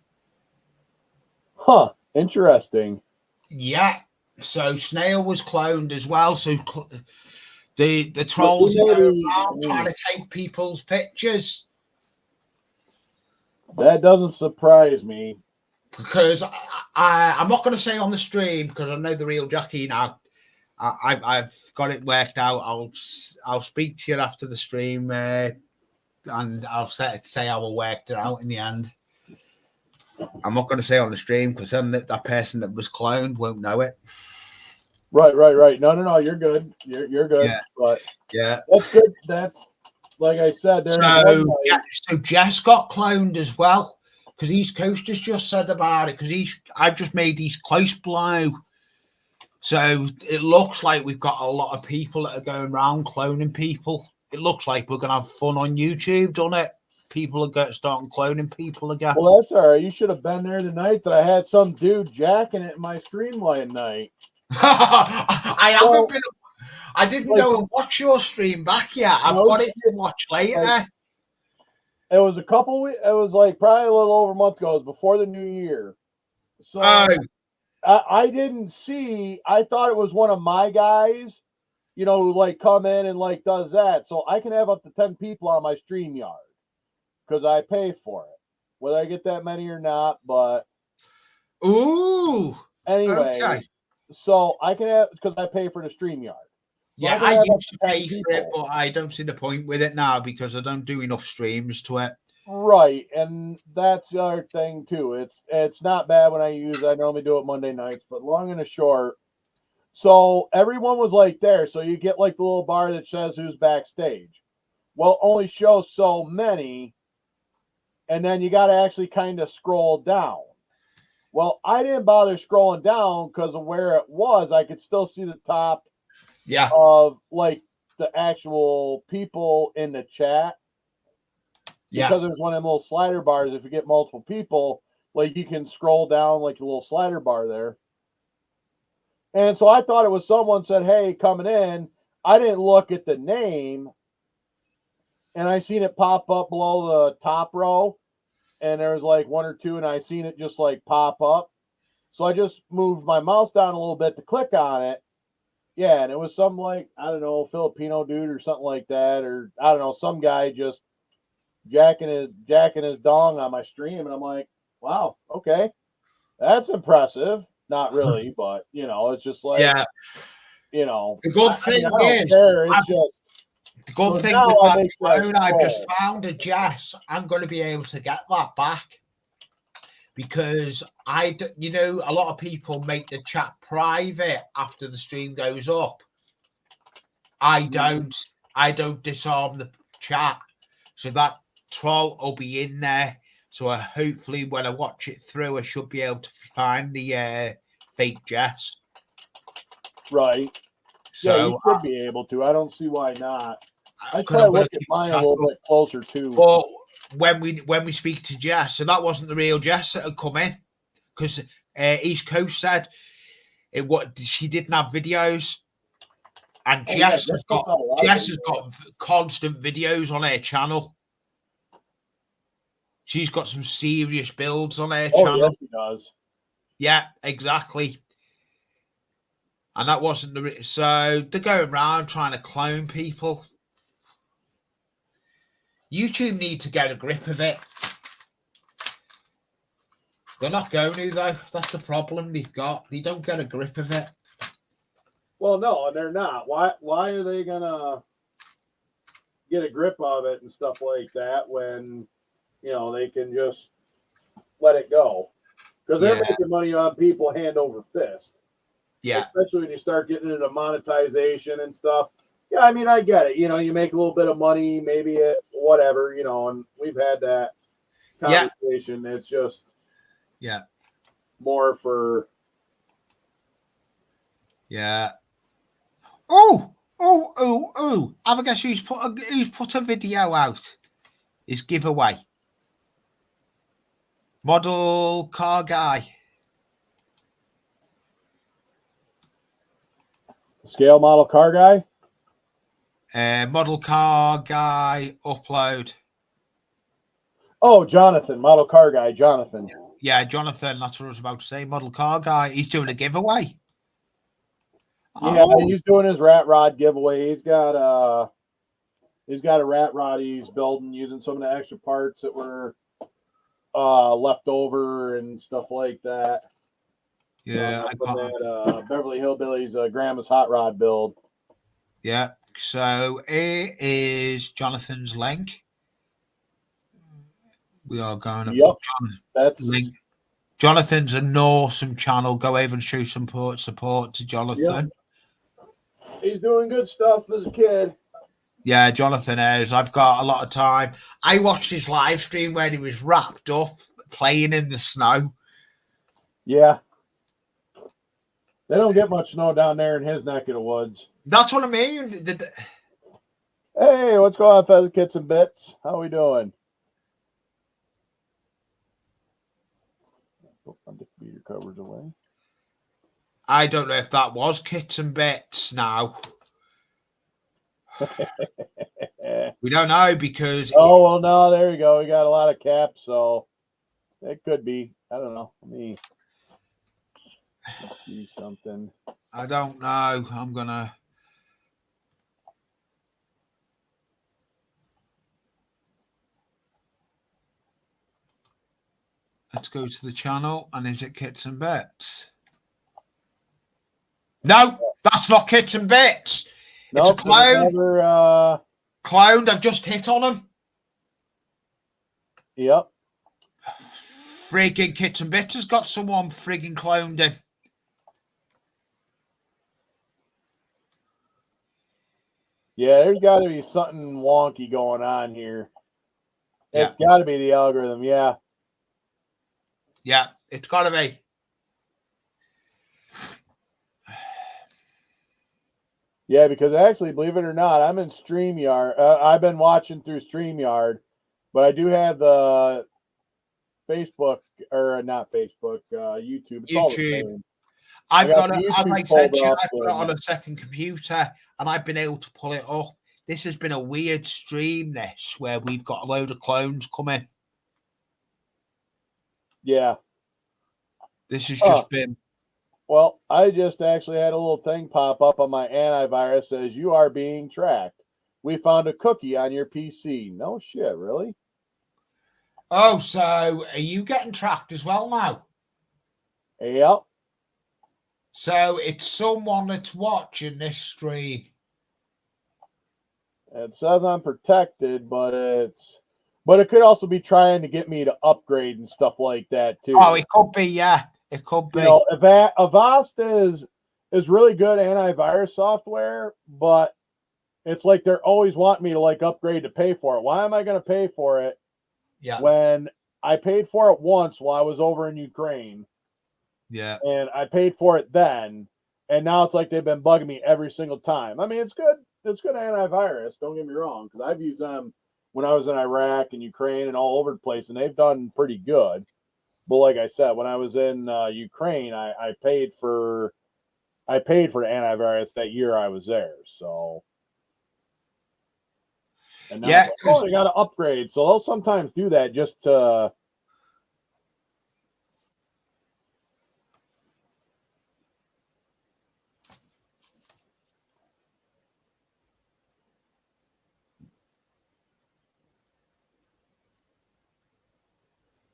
Huh, interesting. Yeah, so Snail was cloned as well. So the trolls are going around trying to take people's pictures. That doesn't surprise me. Because I'm not going to say on the stream, because I know the real Jackie now. I've got it worked out. I'll speak to you after the stream, and I'll say how I worked it out in the end. I'm not going to say on the stream because then that person that was cloned won't know it. Right. No, you're good. You're good. Yeah. But yeah, that's good. That's like I said. So Jess got cloned as well because East Coasters just said about it because I've just made East Coast Blow. So it looks like we've got a lot of people that are going around cloning people. It looks like we're going to have fun on YouTube, doesn't it? People are starting cloning people again. Well, that's all right. You should have been there tonight that I had some dude jacking it in my streamline night. I haven't been. I didn't go and watch your stream back yet. I've got it to watch later. It was a couple weeks. It was like probably a little over a month ago. It was before the new year. So I didn't see. I thought it was one of my guys, who like come in and like does that. So I can have up to 10 people on my StreamYard because I pay for it, whether I get that many or not. But anyway, okay. So I can have because I pay for the StreamYard. So yeah, I used to pay for it, but I don't see the point with it now because I don't do enough streams to it. Right, and that's the other thing too. It's not bad when I use it. I normally do it Monday nights, but long and the short. So everyone was like there. So you get like the little bar that says who's backstage. Well, only shows so many, and then you got to actually kind of scroll down. Well, I didn't bother scrolling down because of where it was. I could still see the top of like the actual people in the chat. Because there's one of them little slider bars. If you get multiple people, like you can scroll down like a little slider bar there. And so I thought it was someone said, hey, coming in. I didn't look at the name. And I seen it pop up below the top row. And there was like one or two, and I seen it just like pop up. So I just moved my mouse down a little bit to click on it. Yeah, and it was some like, I don't know, Filipino dude or something like that. Or I don't know, some guy just jacking his dong on my stream, and I'm like, wow, okay, that's impressive. Not really, but it's just like, the good thing is, the good thing with that phone, I've just found a Jess. I'm going to be able to get that back because a lot of people make the chat private after the stream goes up. I don't disarm the chat, so that troll will be in there. So hopefully when I watch it through, I should be able to find the fake Jess. Right. So yeah, you should be able to. I don't see why not. I should 'cause I'm probably gonna look at keep mine a track little of- bit closer too. But when we speak to Jess, so that wasn't the real Jess that had come in, because East Coast said it. What she didn't have videos, and Oh, yeah, Jess Jess puts out a lot of has videos. got constant videos on her channel. She's got some serious builds on her Oh, channel. yes, he does. Yeah, exactly. And that wasn't the so they're going around trying to clone people. YouTube need to get a grip of it. They're not going to though. That's the problem they've got. They don't get a grip of it. Well, no, and they're not. Why are they gonna get a grip of it and stuff like that when they can just let it go? Because they're Yeah. making money on people hand over fist. Yeah. Especially when you start getting into monetization and stuff. Yeah, I mean, I get it. You make a little bit of money, maybe it, whatever, and we've had that conversation. It's just more for. Yeah. Oh. Have a guess who's put a video out? His giveaway. Model car guy. Scale model car guy? Model car guy upload. Oh, Jonathan, model car guy, Jonathan. Yeah, Jonathan, that's what I was about to say. Model car guy. He's doing a giveaway. Yeah, he's doing his rat rod giveaway. He's got a rat rod he's building using some of the extra parts that were left over and stuff like that. Yeah, from that Beverly Hillbillies grandma's hot rod build. Yeah, so it is Jonathan's link. We are going to put that's link. Jonathan's an awesome channel. Go over and show some support to Jonathan. Yep. He's doing good stuff as a kid. Yeah, Jonathan is. I've got a lot of time. I watched his live stream where he was wrapped up playing in the snow. Yeah. They don't get much snow down there in his neck of the woods. That's what I mean. Hey, what's going on, Feather Kits and Bits? How we doing? Put the computer covers away. I don't know if that was Kits and Bits now. We don't know because. Oh, well, no, there you go. We got a lot of caps, so it could be. I don't know. Let me see something. I don't know. I'm going to. Let's go to the channel. And is it Kits and Bits? No, that's not Kits and Bits. It's a clone. Cloned. I've just hit on him. Yep. Friggin' Kits and Bits has got someone friggin' cloned him. Yeah, there's got to be something wonky going on here. It's got to be the algorithm. Yeah. Yeah, it's got to be. Yeah, because actually, believe it or not, I'm in StreamYard. I've been watching through StreamYard, but I do have the Facebook, or not Facebook, YouTube. It's YouTube. I've got it. As I said, I put it on a second computer, and I've been able to pull it up. This has been a weird stream, this, where we've got a load of clones coming. Yeah. This has just been. Well, I just actually had a little thing pop up on my antivirus says you are being tracked. We found a cookie on your PC. No shit, really? Oh, so are you getting tracked as well now? Yep. So it's someone that's watching this stream. It says I'm protected, but it could also be trying to get me to upgrade and stuff like that too. Oh, it could be, yeah. It could be. Avast is really good antivirus software, but it's like they're always wanting me to upgrade to pay for it. Why am I going to pay for it? Yeah. When I paid for it once while I was over in Ukraine. Yeah. And I paid for it then, and now it's like they've been bugging me every single time. I mean, it's good. It's good antivirus. Don't get me wrong, because I've used them when I was in Iraq and Ukraine and all over the place, and they've done pretty good. But like I said, when I was in Ukraine, I paid for the antivirus that year I was there. So, and now Yeah, it's like, oh, they got to upgrade. So they'll sometimes do that just to.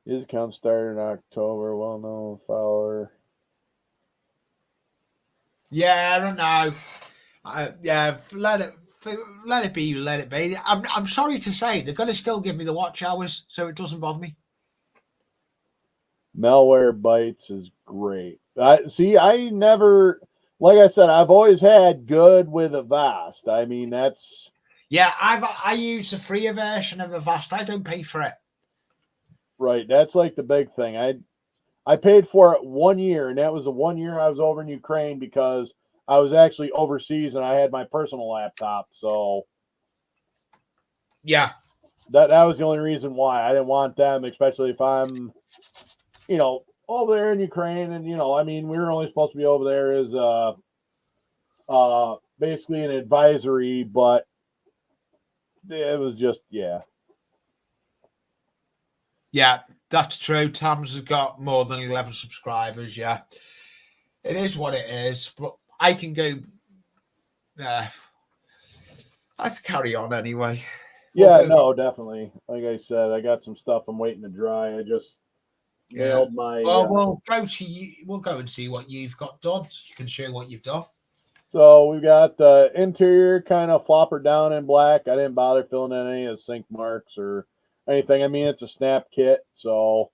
His account started in October. Well known follower. yeah, I don't know. Yeah, let it be. Let it be. I'm sorry to say they're going to still give me the watch hours, so it doesn't bother me. Malware Bytes is great. I never, like I said, I've always had good with Avast. I mean, that's Yeah, I use the free version of Avast. I don't pay for it. right. That's like the big thing. I paid for it 1 year, and that was the 1 year I was over in Ukraine because I was actually overseas and I had my personal laptop. So Yeah, that was the only reason why I didn't want them, especially if I'm, over there in Ukraine, and I mean, we were only supposed to be over there as basically an advisory, but it was just yeah, that's true. Tams has got more than 11 subscribers. Yeah, it is what it is. But I can go. Let's carry on anyway. Yeah, no, definitely. Like I said, I got some stuff I'm waiting to dry. I just mailed my. Well, we'll go to you. We'll go and see what you've got done. You can show what you've done. So we've got the interior kind of flopper down in black. I didn't bother filling in any of the sink marks or anything. I mean, it's a snap kit, so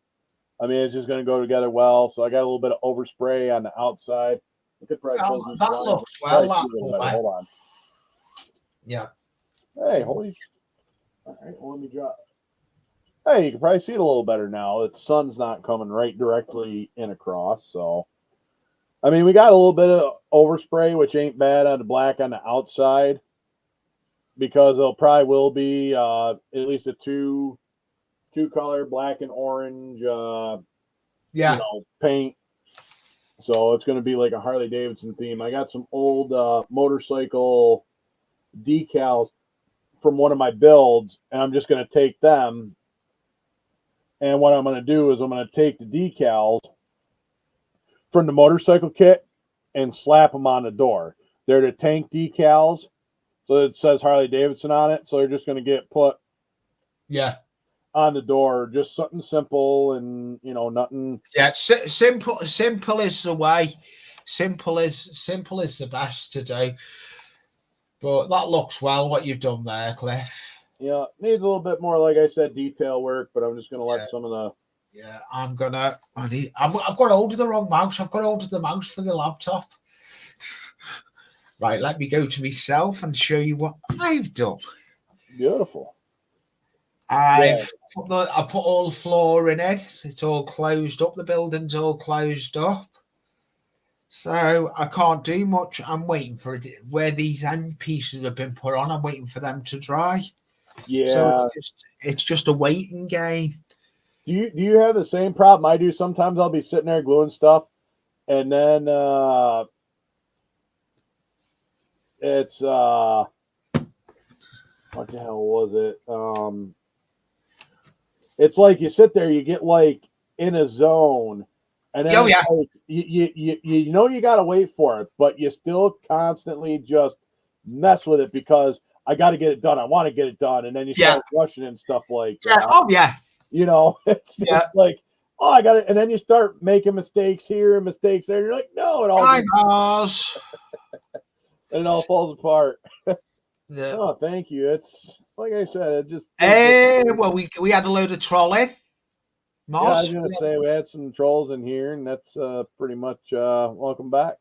I mean it's just going to go together well. So I got a little bit of overspray on the outside. I could probably close these blinds. Looks well. Hold on. Yeah. Hey, holy. All right, well, let me drop. Hey, you can probably see it a little better now. The sun's not coming right directly in across. So, I mean, we got a little bit of overspray, which ain't bad on the black on the outside, because it'll probably will be at least a two color black and orange paint. So it's going to be like a Harley Davidson theme. I got some old motorcycle decals from one of my builds, and I'm just going to take them. And what I'm going to do is I'm going to take the decals from the motorcycle kit and slap them on the door. They're the tank decals, so it says Harley Davidson on it. So they're just going to get put on the door. Just something simple and nothing. Yeah, simple is the way. Simple is the best to do. But that looks well what you've done there, Cliff. Yeah, needs a little bit more, like I said, detail work, but I'm just going to let some of the. Yeah, I've got hold of the wrong mouse. I've got hold of the mouse for the laptop. Right, let me go to myself and show you what I've done. Beautiful. I put all the floor in it. It's all closed up. The building's all closed up. So I can't do much. I'm waiting for it. Where these end pieces have been put on, I'm waiting for them to dry. Yeah. So it's just a waiting game. Do you have the same problem I do? Sometimes I'll be sitting there gluing stuff, and then it's what the hell was it? It's like you sit there, you get like in a zone, and then like, you got to wait for it, but you still constantly just mess with it because I got to get it done. I want to get it done, and then you start rushing and stuff like that. Oh yeah. It's just like, oh, I got it, and then you start making mistakes here and mistakes there. And you're like, no, it all and it all falls apart. Yeah. Oh, thank you. It's like I said, it just. Well, we had a load of trolling. Yeah, I was gonna say we had some trolls in here, and that's pretty much welcome back.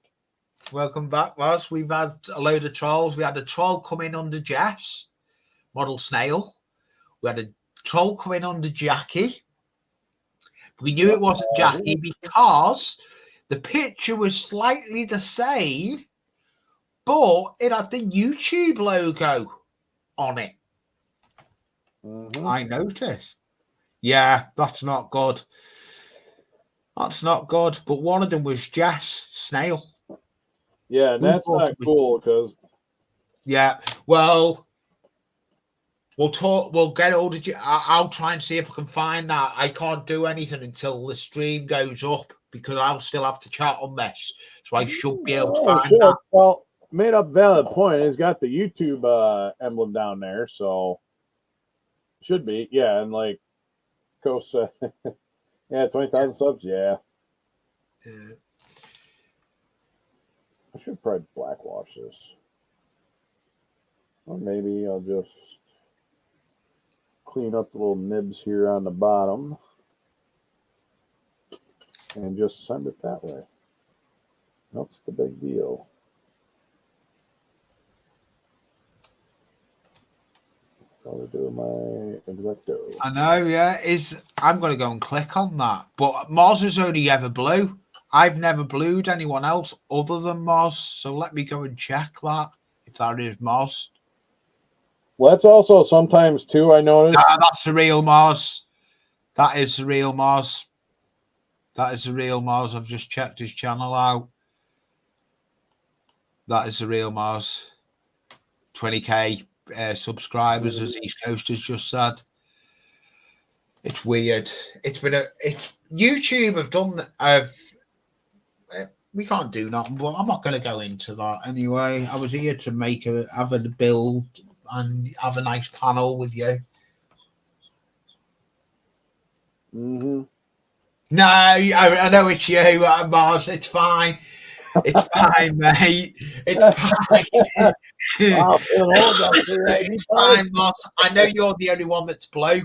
Welcome back, Moss. We've had a load of trolls. We had a troll come in under Jess, model Snail. We had a troll coming under Jackie. We knew it wasn't Jackie because The picture was slightly the same, but it had the YouTube logo on it. Mm-hmm. I noticed. Yeah, that's not good. That's not good. But one of them was Jess Snail. Yeah, and that's not cool because. Yeah, well, we'll talk. We'll get hold of you. I'll try and see if I can find that. I can't do anything until the stream goes up because I'll still have to chat on this. So I should be able to find that. Well, made up valid point. It's got the YouTube emblem down there, so should be. Yeah, and like Coach said, yeah, 20,000 subs. Yeah. I should probably blackwash this. Or maybe I'll just clean up the little nibs here on the bottom and just send it that way. That's the big deal. I'll do my exacto. I know, yeah. I'm going to go and click on that. But Moz is only ever blue. I've never blued anyone else other than Moz. So let me go and check that, if that is Moz. Well, that's also sometimes, too, I noticed. That's the real Moz. That is the real Moz. That is the real Moz. I've just checked his channel out. That is the real Moz. 20k subscribers, as East Coast has just said. It's weird. It's YouTube have done. We can't do nothing, but I'm not going to go into that anyway. I was here to have a build and have a nice panel with you. Mm-hmm. No, I know it's you, Mars. It's fine. It's fine, mate. It's fine. It's fine, Mars. I know you're the only one that's blue.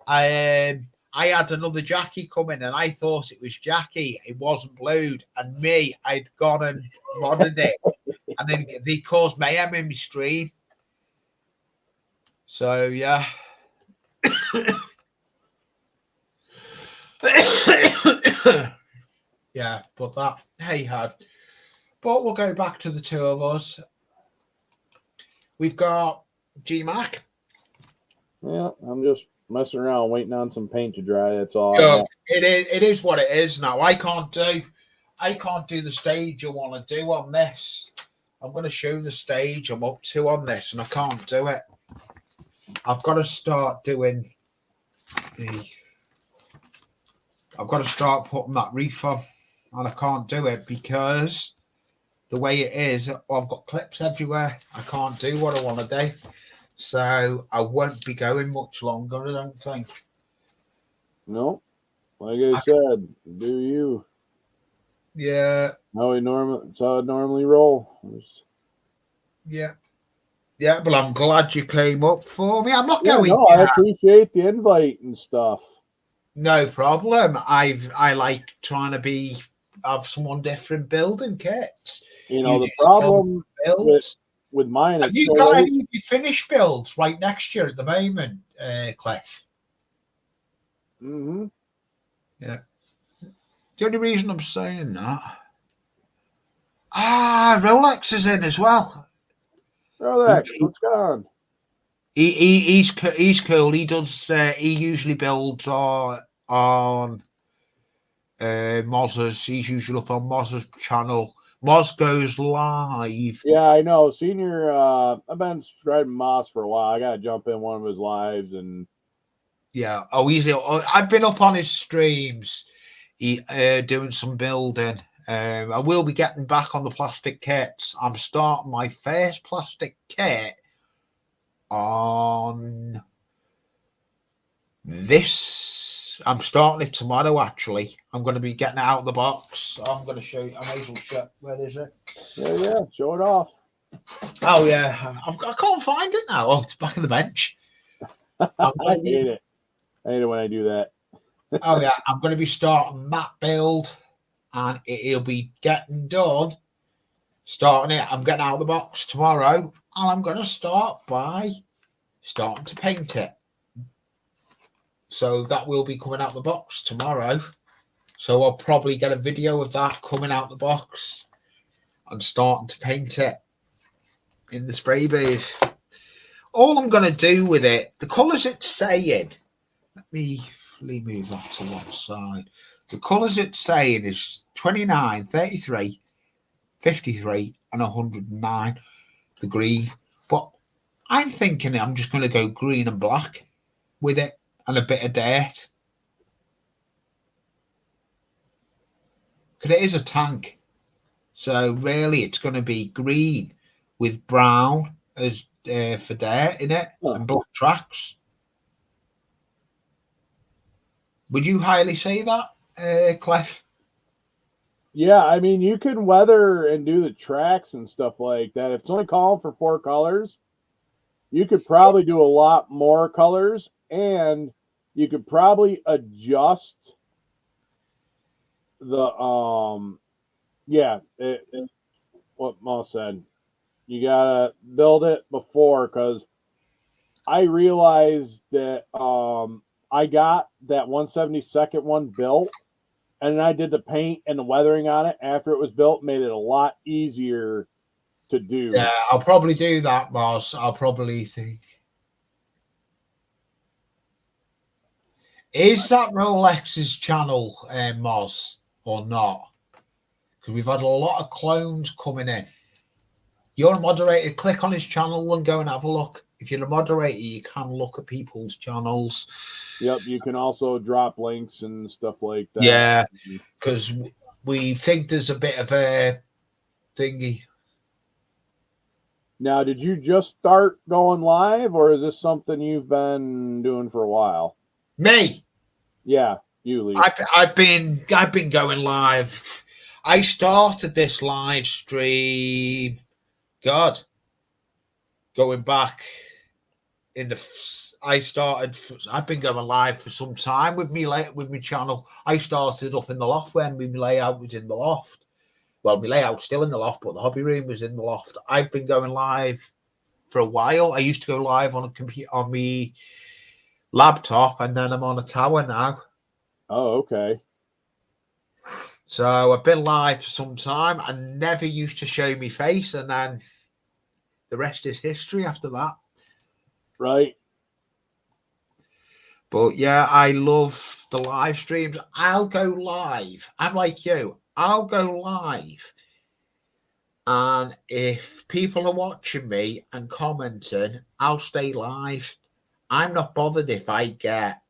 I had another Jackie come in and I thought it was Jackie. It wasn't blued. And me, I'd gone and modded it. And then they caused mayhem in my stream. So, yeah. Yeah, but that, hey, had. But we'll go back to the two of us. We've got G-Mac. Yeah, I'm just messing around, waiting on some paint to dry. That's all. It is what it is now. I can't do the stage I want to do on this. I'm going to show the stage I'm up to on this, and I can't do it. I've got to start doing I've got to start putting that reef on, and I can't do it because the way it is, I've got clips everywhere. I can't do what I want to do. So I won't be going much longer, I don't think. No, like I said, do you? Yeah. It's how it normally roll. Yeah. Yeah, but I'm glad you came up for me. I'm not going. No, I appreciate the invite and stuff. No problem. I like trying to have someone different building kits. The problem with mine is you got any finished builds right next year at the moment, Cliff? Mm-hmm. Yeah. The only reason I'm saying that. Rolex is in as well. Rolex, what's gone? He's cool. He does. He usually builds on Moz's. He's usually up on Moz's channel. Moz goes live. Yeah, I know. Senior, I've been subscribing to Moz for a while. I gotta jump in one of his lives and. Yeah. I've been up on his streams. Doing some building. I will be getting back on the plastic kits. I'm starting my first plastic kit on this. I'm starting it tomorrow, actually. I'm going to be getting it out of the box. I'm going to show you. I may as well check. Where is it? Yeah. Show it off. Oh, yeah. I can't find it now. Oh, it's back on the bench. I hate it. I hate it when I do that. Oh, yeah. I'm going to be starting that build, and it'll be getting done. Starting it. I'm getting out of the box tomorrow, and I'm going to start by starting to paint it. So that will be coming out of the box tomorrow. So I'll probably get a video of that coming out the box and starting to paint it in the spray booth. All I'm going to do with it, the colours it's saying, let me move that to one side. The colours it's saying is 29, 33, 53 and 109, the green. But I'm thinking I'm just going to go green and black with it and a bit of dirt. Because it is a tank. So really it's going to be green with brown as for dirt in it and black tracks. Would you highly say that, Clef? Yeah, I mean, you can weather and do the tracks and stuff like that. If it's only calling for 4 colors, you could probably do a lot more colors, and you could probably adjust the what Mo said. You gotta build it before, because I realized that I got that 172nd one built, and then I did the paint and the weathering on it after it was built, made it a lot easier to do. Yeah, I'll probably do that, boss. I'll probably think. Is that Rolex's channel, Moz, or not? Because we've had a lot of clones coming in. You're a moderator. Click on his channel and go and have a look. If you're a moderator, you can look at people's channels. Yep, you can also drop links and stuff like that. Yeah, because we think there's a bit of a thingy. Now, did you just start going live, or is this something you've been doing for a while? Me? Yeah, you, Lee. I've been going live. I started this live stream, God, going back in the. I've been going live for some time with my channel. I started up in the loft when my layout was in the loft. Well, my layout's still in the loft, but the hobby room was in the loft. I've been going live for a while. I used to go live on a computer, on my laptop, and then I'm on a tower now. Oh, okay. So I've been live for some time. I never used to show my face, and then the rest is history after that. Right. But yeah, I love the live streams. I'll go live. I'm like you. I'll go live. And if people are watching me and commenting, I'll stay live. I'm not bothered if I get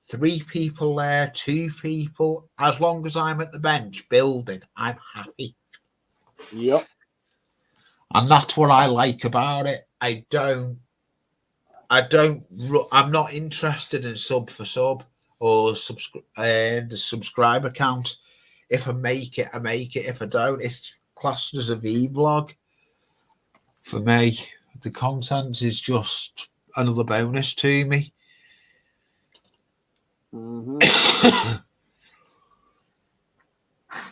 3 people there, 2 people. As long as I'm at the bench building, I'm happy. Yep. And that's what I like about it. I'm not interested in sub for sub or the subscriber count. If I make it, I make it. If I don't, it's classed as a vlog. For me, the content is just another bonus to me. Mm-hmm.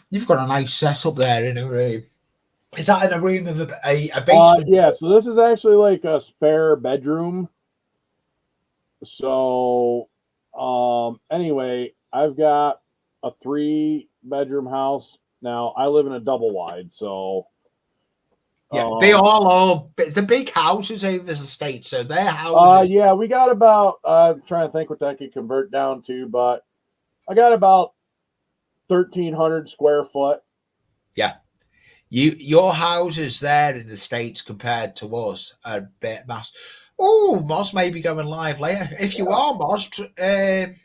You've got a nice setup there in a room. Is that in a room of a basement? Yeah, so this is actually like a spare bedroom. So, anyway, I've got a 3-bedroom house. Now, I live in a double wide, so. Yeah, they all are the big houses over the States, so their houses. Yeah, we got about, I'm trying to think what that could convert down to, but I got about 1,300 square foot. Yeah. Your houses there in the States compared to us are a bit mass. Oh, Moz may be going live later. If you are, Moz,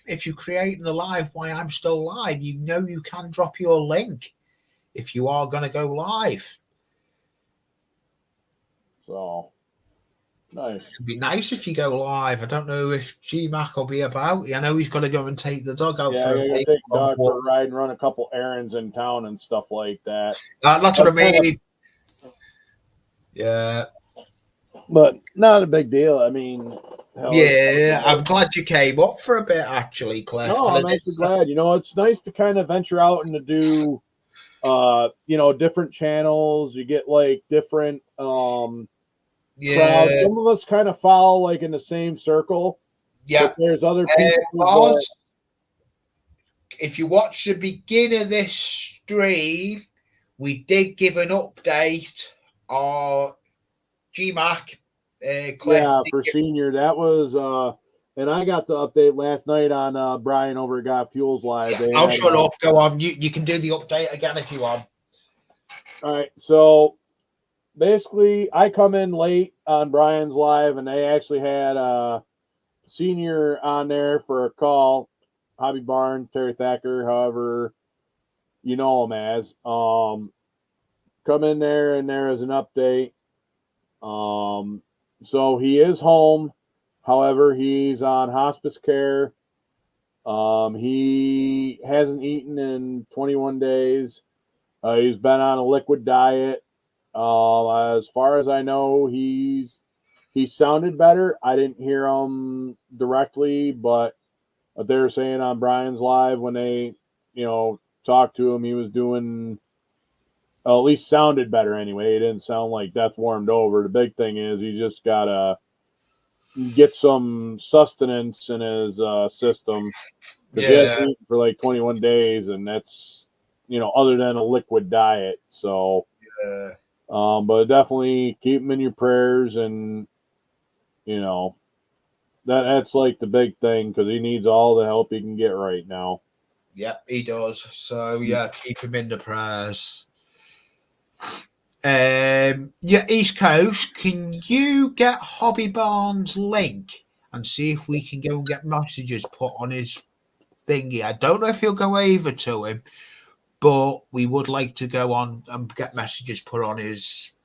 if you're creating a live while I'm still live, you know you can drop your link if you are going to go live. So, nice. It'd be nice if you go live. I don't know if G-Mac will be about. I know he's got to go and take the dog out for a take the dog for a ride and run a couple errands in town and stuff like that. That's what I mean. Yeah. But not a big deal. I mean, yeah, I'm glad you came up for a bit, actually, Cliff. No, I'm actually glad. You know, it's nice to kind of venture out and to do, different channels. You get like different crowds. Some of us kind of follow like in the same circle. Yeah. But there's other people. if you watch the beginning of this stream, we did give an update on GMAC. Cliff. Yeah, for senior, that was and I got the update last night on Brian over at Got Fuels Live. Yeah, They I'll had, shut up. Go on. You can do the update again if you want. all right, so basically, I come in late on Brian's live, and they actually had senior on there for a call. Hobby Barn, Terry Thacker, however you know him as. Come in there, and there is an update. So he is home. However, he's on hospice care. He hasn't eaten in 21 days. He's been on a liquid diet. As far as I know, he sounded better. I didn't hear him directly, but they were saying on Brian's live when they, talked to him, he was doing at least sounded better anyway. He didn't sound like death warmed over. The big thing is he just gotta get some sustenance in his system because he hasn't eaten for like 21 days, and that's other than a liquid diet. So. But definitely keep him in your prayers, and that's like the big thing because he needs all the help he can get right now. Yep, he does. So yeah, keep him in the prayers. East Coast, can you get Hobby Barn's link and see if we can go and get messages put on his thingy? I don't know if he'll go over to him, but we would like to go on and get messages put on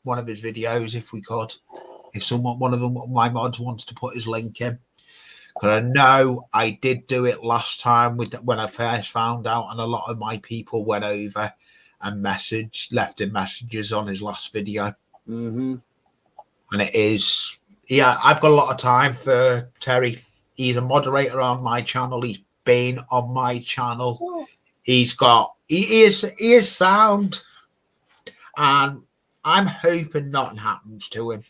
one of his videos if we could. If one of them, my mods wants to put his link in. Because I know I did do it last time when I first found out, and a lot of my people went over and left him messages on his last video. Mm-hmm. And it is, I've got a lot of time for Terry. He's a moderator on my channel. He's been on my channel. He is sound, and I'm hoping nothing happens to him.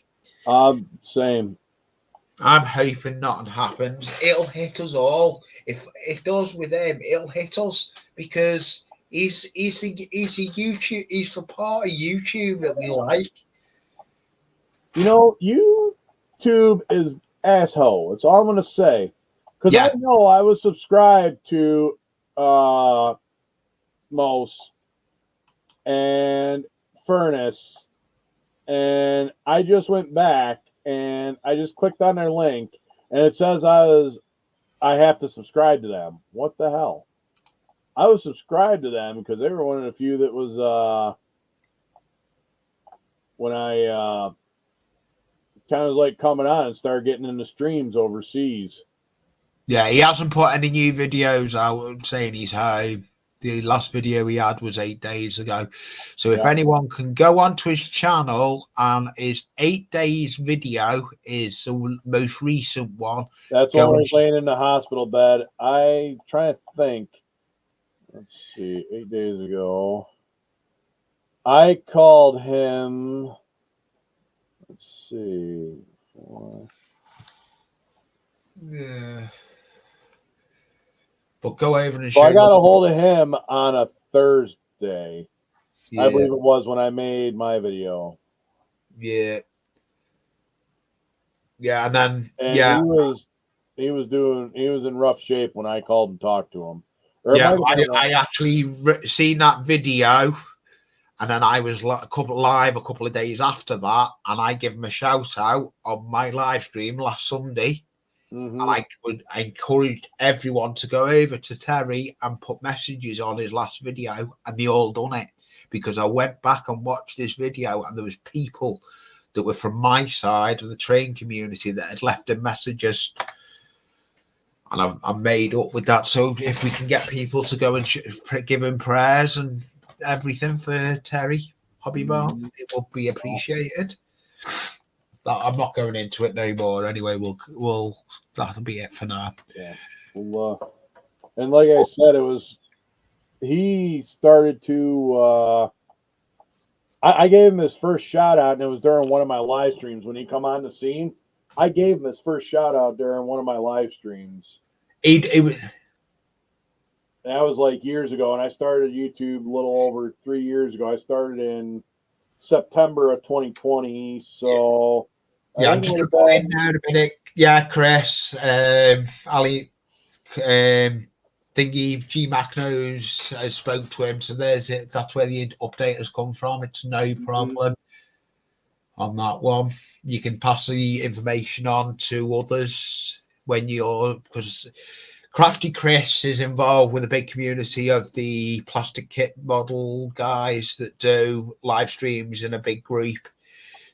Same. I'm hoping nothing happens. It'll hit us all. If it does with him, it'll hit us because he's a YouTube. He's the part of YouTube that we like. YouTube is asshole. That's all I'm gonna say. Because I know I was subscribed to Mose and Furnace, and I just went back and I just clicked on their link, and it says I have to subscribe to them. What the hell? I was subscribed to them because they were one of the few that was when I kind of was like coming on and started getting into streams overseas. Yeah, he hasn't put any new videos out saying he's home. The last video he had was 8 days ago. So if anyone can go onto his channel, and his 8 days video is the most recent one. That's when I was laying in the hospital bed. I try to think. Let's see, 8 days ago. I called him. Let's see. Yeah. But go over and show. I got a hold of him on a Thursday. Yeah. I believe it was when I made my video. Yeah. Yeah, and then he was in rough shape when I called and talked to him. I actually seen that video, and then I was a couple of days after that, and I give him a shout out on my live stream last Sunday. Mm-hmm. And I encouraged everyone to go over to Terry and put messages on his last video, and they all done it because I went back and watched this video, and there was people that were from my side of the train community that had left him messages, and I'm made up with that. So if we can get people to go and give him prayers and everything for Terry Hobby Barn, it will be appreciated. I'm not going into it no more. Anyway, we'll that'll be it for now. Yeah. Well, and like I said, he started to. I gave him his first shout out, and it was during one of my live streams when he come on the scene. I gave him his first shout out during one of my live streams. And that was like years ago, and I started YouTube a little over 3 years ago. I started in September of 2020, so I Yeah, I'm think it just would have going to put in been. now in a minute. Yeah, Chris, Ali, thingy, GMAC knows. I spoke to him, so there's it. That's where the update has come from. It's no problem on that one. You can pass the information on to others when you're, because Crafty Chris is involved with a big community of the plastic kit model guys that do live streams in a big group.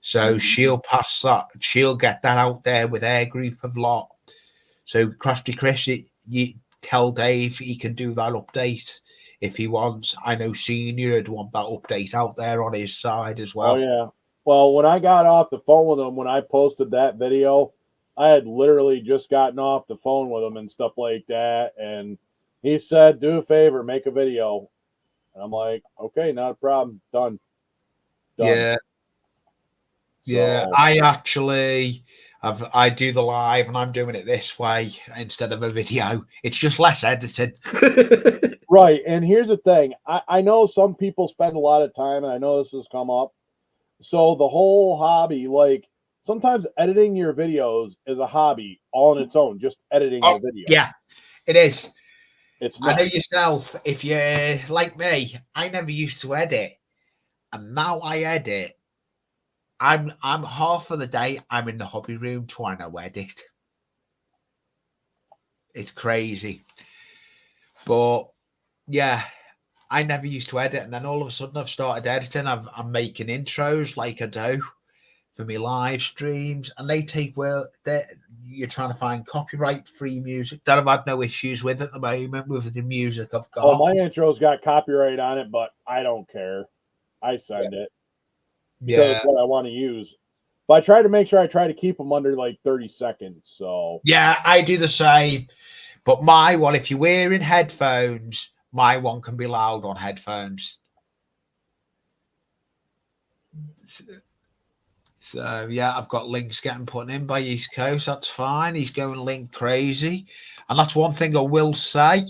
So she'll pass that, she'll get that out there with their group of lot. So Crafty Chris, you tell Dave he can do that update if he wants. I know Senior would want that update out there on his side as well. Oh yeah. Well, when I got off the phone with him, when I posted that video, I had literally just gotten off the phone with him and stuff like that. And he said, do a favor, make a video. And I'm like, okay, not a problem. Done. Yeah. Yeah. So, I do the live and I'm doing it this way instead of a video. It's just less edited. right. And here's the thing. I know some people spend a lot of time, and I know this has come up. So the whole hobby, like sometimes editing your videos is a hobby all on its own, just editing the video. Yeah, it is. It's I know yourself, if you're like me, I never used to edit. And now I edit. I'm half of the day I'm in the hobby room trying to edit. It's crazy. But yeah, I never used to edit, and then all of a sudden I've started editing. I'm making intros like I do for my live streams, and they take you're trying to find copyright free music that I've had no issues with at the moment with the music I've got. Oh, my intro's got copyright on it, but I don't care. I send it because it's what I want to use. But I try to make sure I try to keep them under like 30 seconds. So yeah, I do the same. But my one, if you're wearing headphones, my one can be loud on headphones. So yeah, I've got links getting put in by East Coast. That's fine. He's going link crazy. And that's one thing I will say.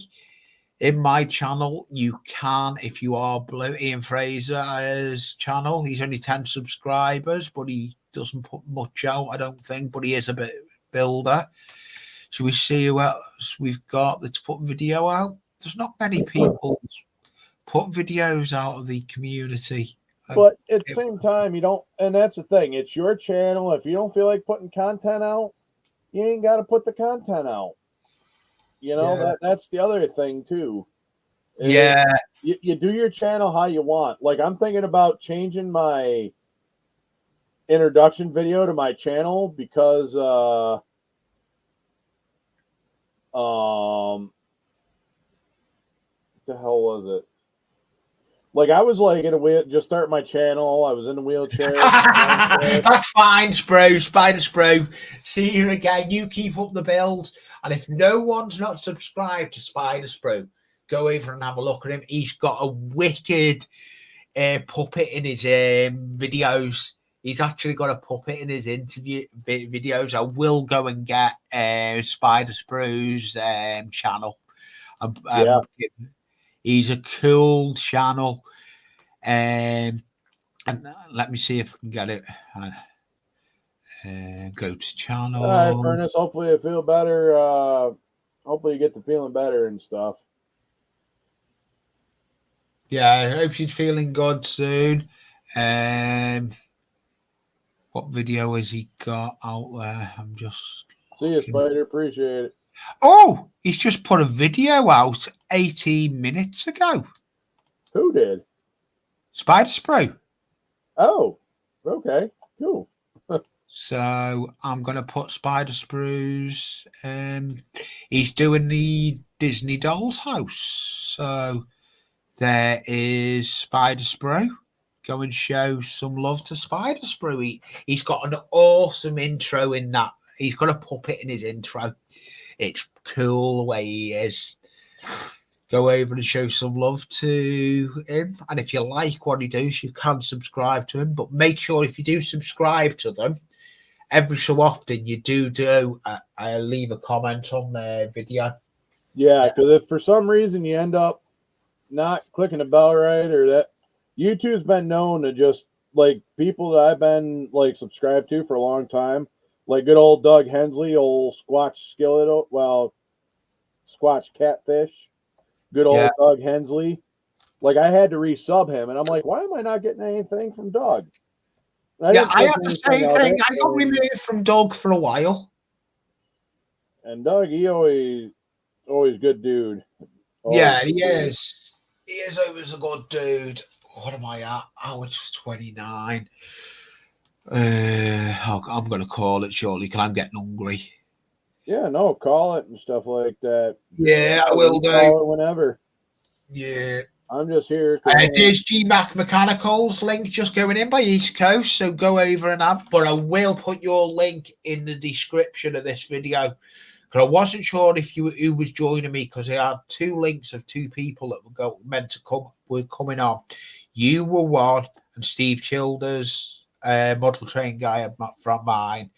In my channel, you can, if you are Blue, Ian Fraser's channel, he's only 10 subscribers, but he doesn't put much out, I don't think, but he is a bit builder. Should we see who else we've got that's putting video out? There's not many people put videos out of the community. But at the same time, you don't, and that's the thing, it's your channel. If you don't feel like putting content out, you ain't got to put the content out. You know, that's the other thing too. Yeah. You do your channel how you want. Like I'm thinking about changing my introduction video to my channel because what the hell was it? Like I was like in a wheel, just start my channel. I was in a wheelchair. That's fine, Spro, Spider Spro. See you again. You keep up the build. And if no one's not subscribed to Spider Spro, go over and have a look at him. He's got a wicked puppet in his videos. He's actually got a puppet in his interview videos. I will go and get Spider Spro's channel. Yeah. He's a cool channel. And let me see if I can get it. Go to channel. All right, Furnace. Hopefully you feel better. Hopefully you get to feeling better and stuff. Yeah, I hope she's feeling good soon. What video has he got out there? I'm just see you, Spider. Appreciate it. Oh, he's just put a video out 18 minutes ago. Who did? Spider Spro. Oh, okay, cool. So I'm going to put Spider Spro's. He's doing the Disney Dolls house. So there is Spider Spro. Go and show some love to Spider Spro. He's got an awesome intro in that. He's got a puppet in his intro. It's cool the way he is. Go over and show some love to him. And if you like what he does, you can subscribe to him. But make sure if you do subscribe to them, every so often you do leave a comment on their video. Yeah, because if for some reason you end up not clicking the bell right, or that YouTube's been known to just like people that I've been like subscribed to for a long time, like good old Doug Hensley, old Squatch Skillet, well, Squatch Catfish, good old Yeah. Doug Hensley. Like I had to resub him, and I'm like, why am I not getting anything from Doug? And Yeah, didn't I think had the anything same of thing. it, I got removed from Doug for a while. and Doug, he always good dude. Always Yeah, he good dude. is. He is always a good dude. What am I at? Oh, it's 29. I'm going to call it shortly because I'm getting hungry. Yeah, no, call it and stuff like that. Yeah, I will do. Call it whenever. Yeah. I'm just here because There's GMAC Mechanicals link just going in by East Coast, so go over and have. But I will put your link in the description of this video because I wasn't sure if who was joining me because I had two links of two people that were coming on. You were one, and Steve Childers, model train guy from mine,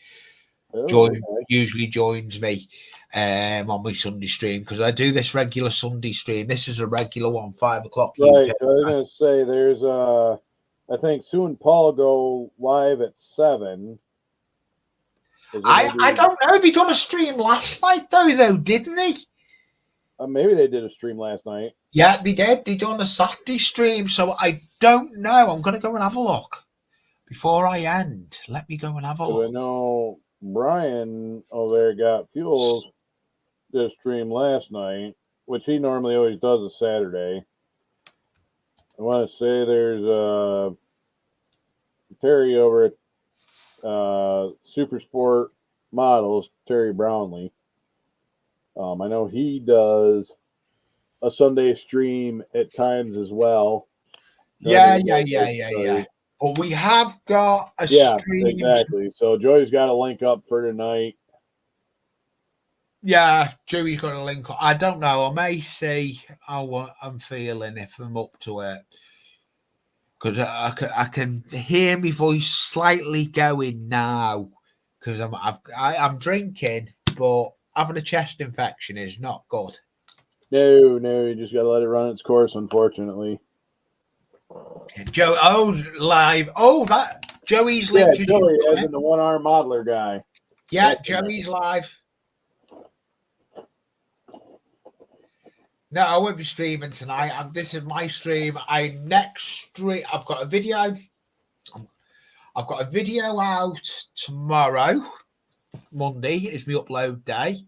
usually joins me on my Sunday stream because I do this regular Sunday stream. This is a regular one, 5 o'clock right. UK. I was gonna say there's I think Sue and Paul go live at 7. I don't know. They done a stream last night though, didn't they? Maybe they did a stream last night. Yeah, they did. They done a Saturday stream, so I don't know. I'm gonna go and have a look before I end. Let me go and have a look. I know Brian over there got Fuels did a stream last night, which he normally always does a Saturday. I want to say there's Terry over at Super Sport Models, Terry Brownlee. I know he does a Sunday stream at times as well. Yeah. But we have got a stream. Exactly. So Joey's got a link up for tonight. Yeah, Joey's got a link. I don't know. I may see how I'm feeling if I'm up to it. Because I can hear my voice slightly going now because I'm drinking, but having a chest infection is not good. No, you just got to let it run its course, unfortunately. Joe, live. That Joey's link. Yeah, Joey, as in the one-arm modeler guy. Yeah, Joey's live. No, I won't be streaming tonight. This is my stream. I've got a video. I've got a video out tomorrow. Monday is my upload day.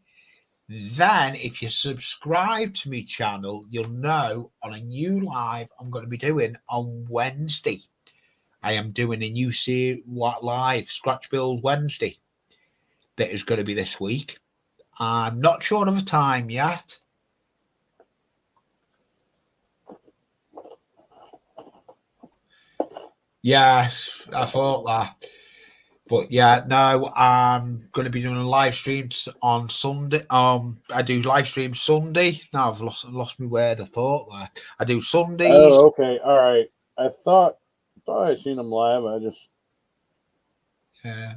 Then, if you subscribe to my channel, you'll know on a new live I'm going to be doing on Wednesday. I am doing a new live Scratch Build Wednesday. That is going to be this week. I'm not sure of a time yet. Yes, I thought that. But yeah, no, I'm going to be doing live streams on Sunday. I do live streams Sunday. Now I've lost my word. I thought that I do Sundays. Oh, okay, all right. I thought I seen them live. Yeah.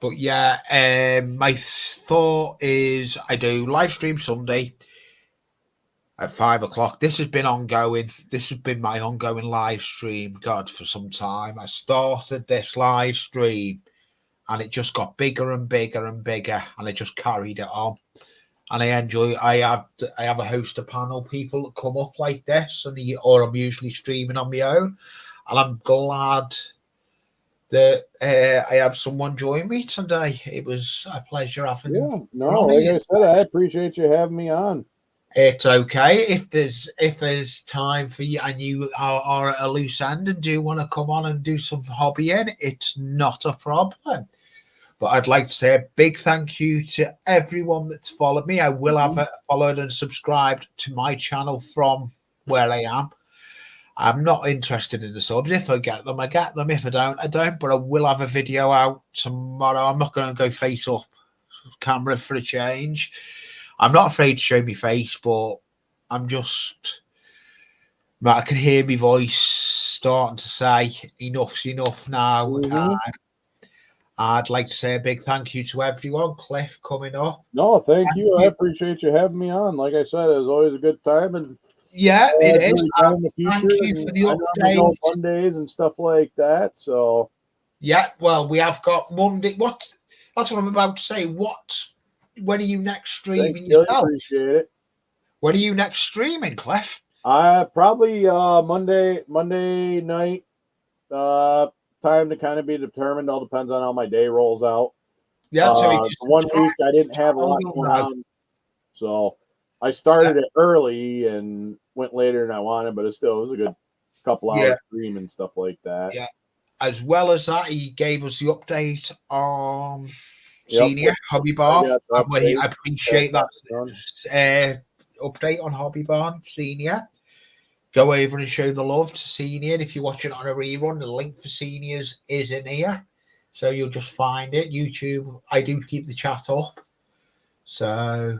But yeah, my thought is I do live stream Sunday at 5 o'clock. This has been ongoing. This has been my ongoing live stream, God, for some time. I started this live stream and it just got bigger and bigger and bigger, and I just carried it on. And I enjoy. I have a host of panel people that come up like this, or I'm usually streaming on my own, and I'm glad that I have someone join me today. It was a pleasure having. Yeah, no, like I said, I appreciate you having me on. It's okay if there's time for you and you are at a loose end and do want to come on and do some hobbying. It's not a problem. But I'd like to say a big thank you to everyone that's followed me. I will have followed and subscribed to my channel from where I am. I'm not interested in the subs. If I get them, I get them. If I don't, I don't. But I will have a video out tomorrow. I'm not going to go face up camera for a change. I'm not afraid to show my face, but I'm just... I can hear my voice starting to say enough's enough now. I'd like to say a big thank you to everyone. Cliff coming up. No, thank you. I appreciate you having me on. Like I said, it was always a good time, and Yeah, it is. In the future, thank you for the update. Mondays and stuff like that. So yeah, well, we have got Monday. That's what I'm about to say. When are you next streaming yourself? Appreciate it. When are you next streaming, Cliff? Probably Monday night. Time to kind of be determined. All depends on how my day rolls out. Yeah, so 1 week I didn't have a lot going on, so I started it early and went later than I wanted, but it was a good couple hours stream and stuff like that. Yeah. As well as that, he gave us the update on Senior Hobby Bar. I appreciate that update on Hobby Bar Senior. Go over and show the love to Senior. If you're watching it on a rerun, the link for Seniors is in here. So you'll just find it. YouTube, I do keep the chat up. So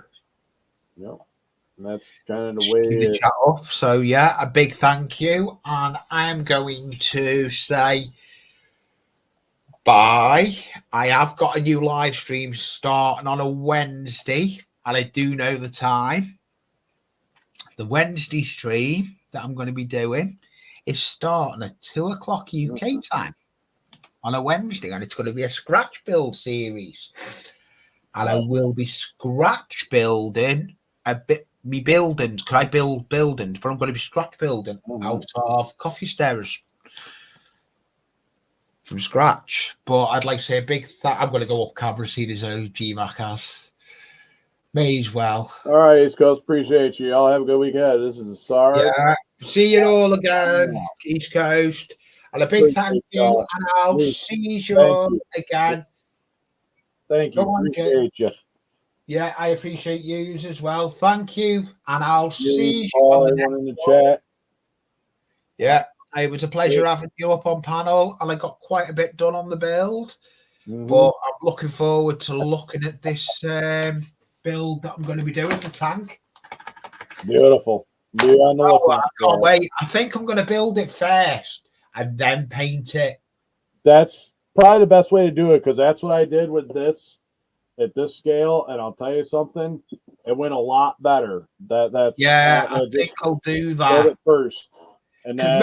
that's kind of the way keep the chat up. So yeah, a big thank you. And I am going to say bye. I have got a new live stream starting on a Wednesday, and I do know the time. The Wednesday stream that I'm going to be doing is starting at 2:00 UK time on a Wednesday, and it's going to be a scratch build series. And I will be scratch building a bit. Me buildings, because I build buildings, but I'm going to be scratch building out of coffee stairs from scratch. But I'd like to say a big I'm going to go up camera, see this OG Macas. May as well. All right, East Coast. Appreciate you. Y'all have a good weekend. This is Sarah. Yeah. See you all again, East Coast. And a big thank you. And I'll see you all again. Thank you. Appreciate you. Yeah, I appreciate you as well. Thank you. And I'll see you all in the chat. Yeah, it was a pleasure having you up on panel, and I got quite a bit done on the build. But I'm looking forward to looking at this build that I'm going to be doing, the tank. Beautiful. Be on the lookout. I can't wait. I think I'm going to build it first and then paint it. That's probably the best way to do it, because that's what I did with this at this scale, and I'll tell you something, it went a lot better. I think I'll do that at first, and then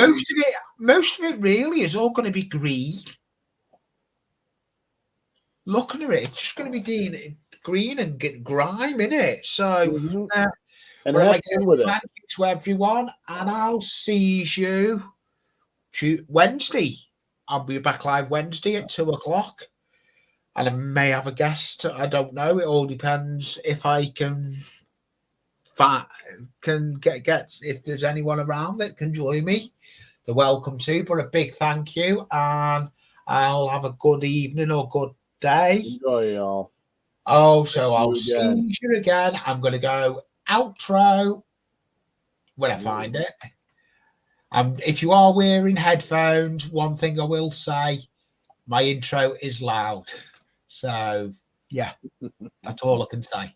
most of it really is all going to be green. Looking at it, it's just going to be green and get grime in it. So, and I'd like to thank you to everyone, and I'll see you Wednesday. I'll be back live Wednesday at 2:00. And I may have a guest. I don't know. It all depends if I can get if there's anyone around that can join me. They're welcome to. But a big thank you, and I'll have a good evening or good day. Enjoy, y'all. Oh, so I'll see you again. I'm going to go outro when I find it. If you are wearing headphones, one thing I will say, my intro is loud. So, yeah, that's all I can say.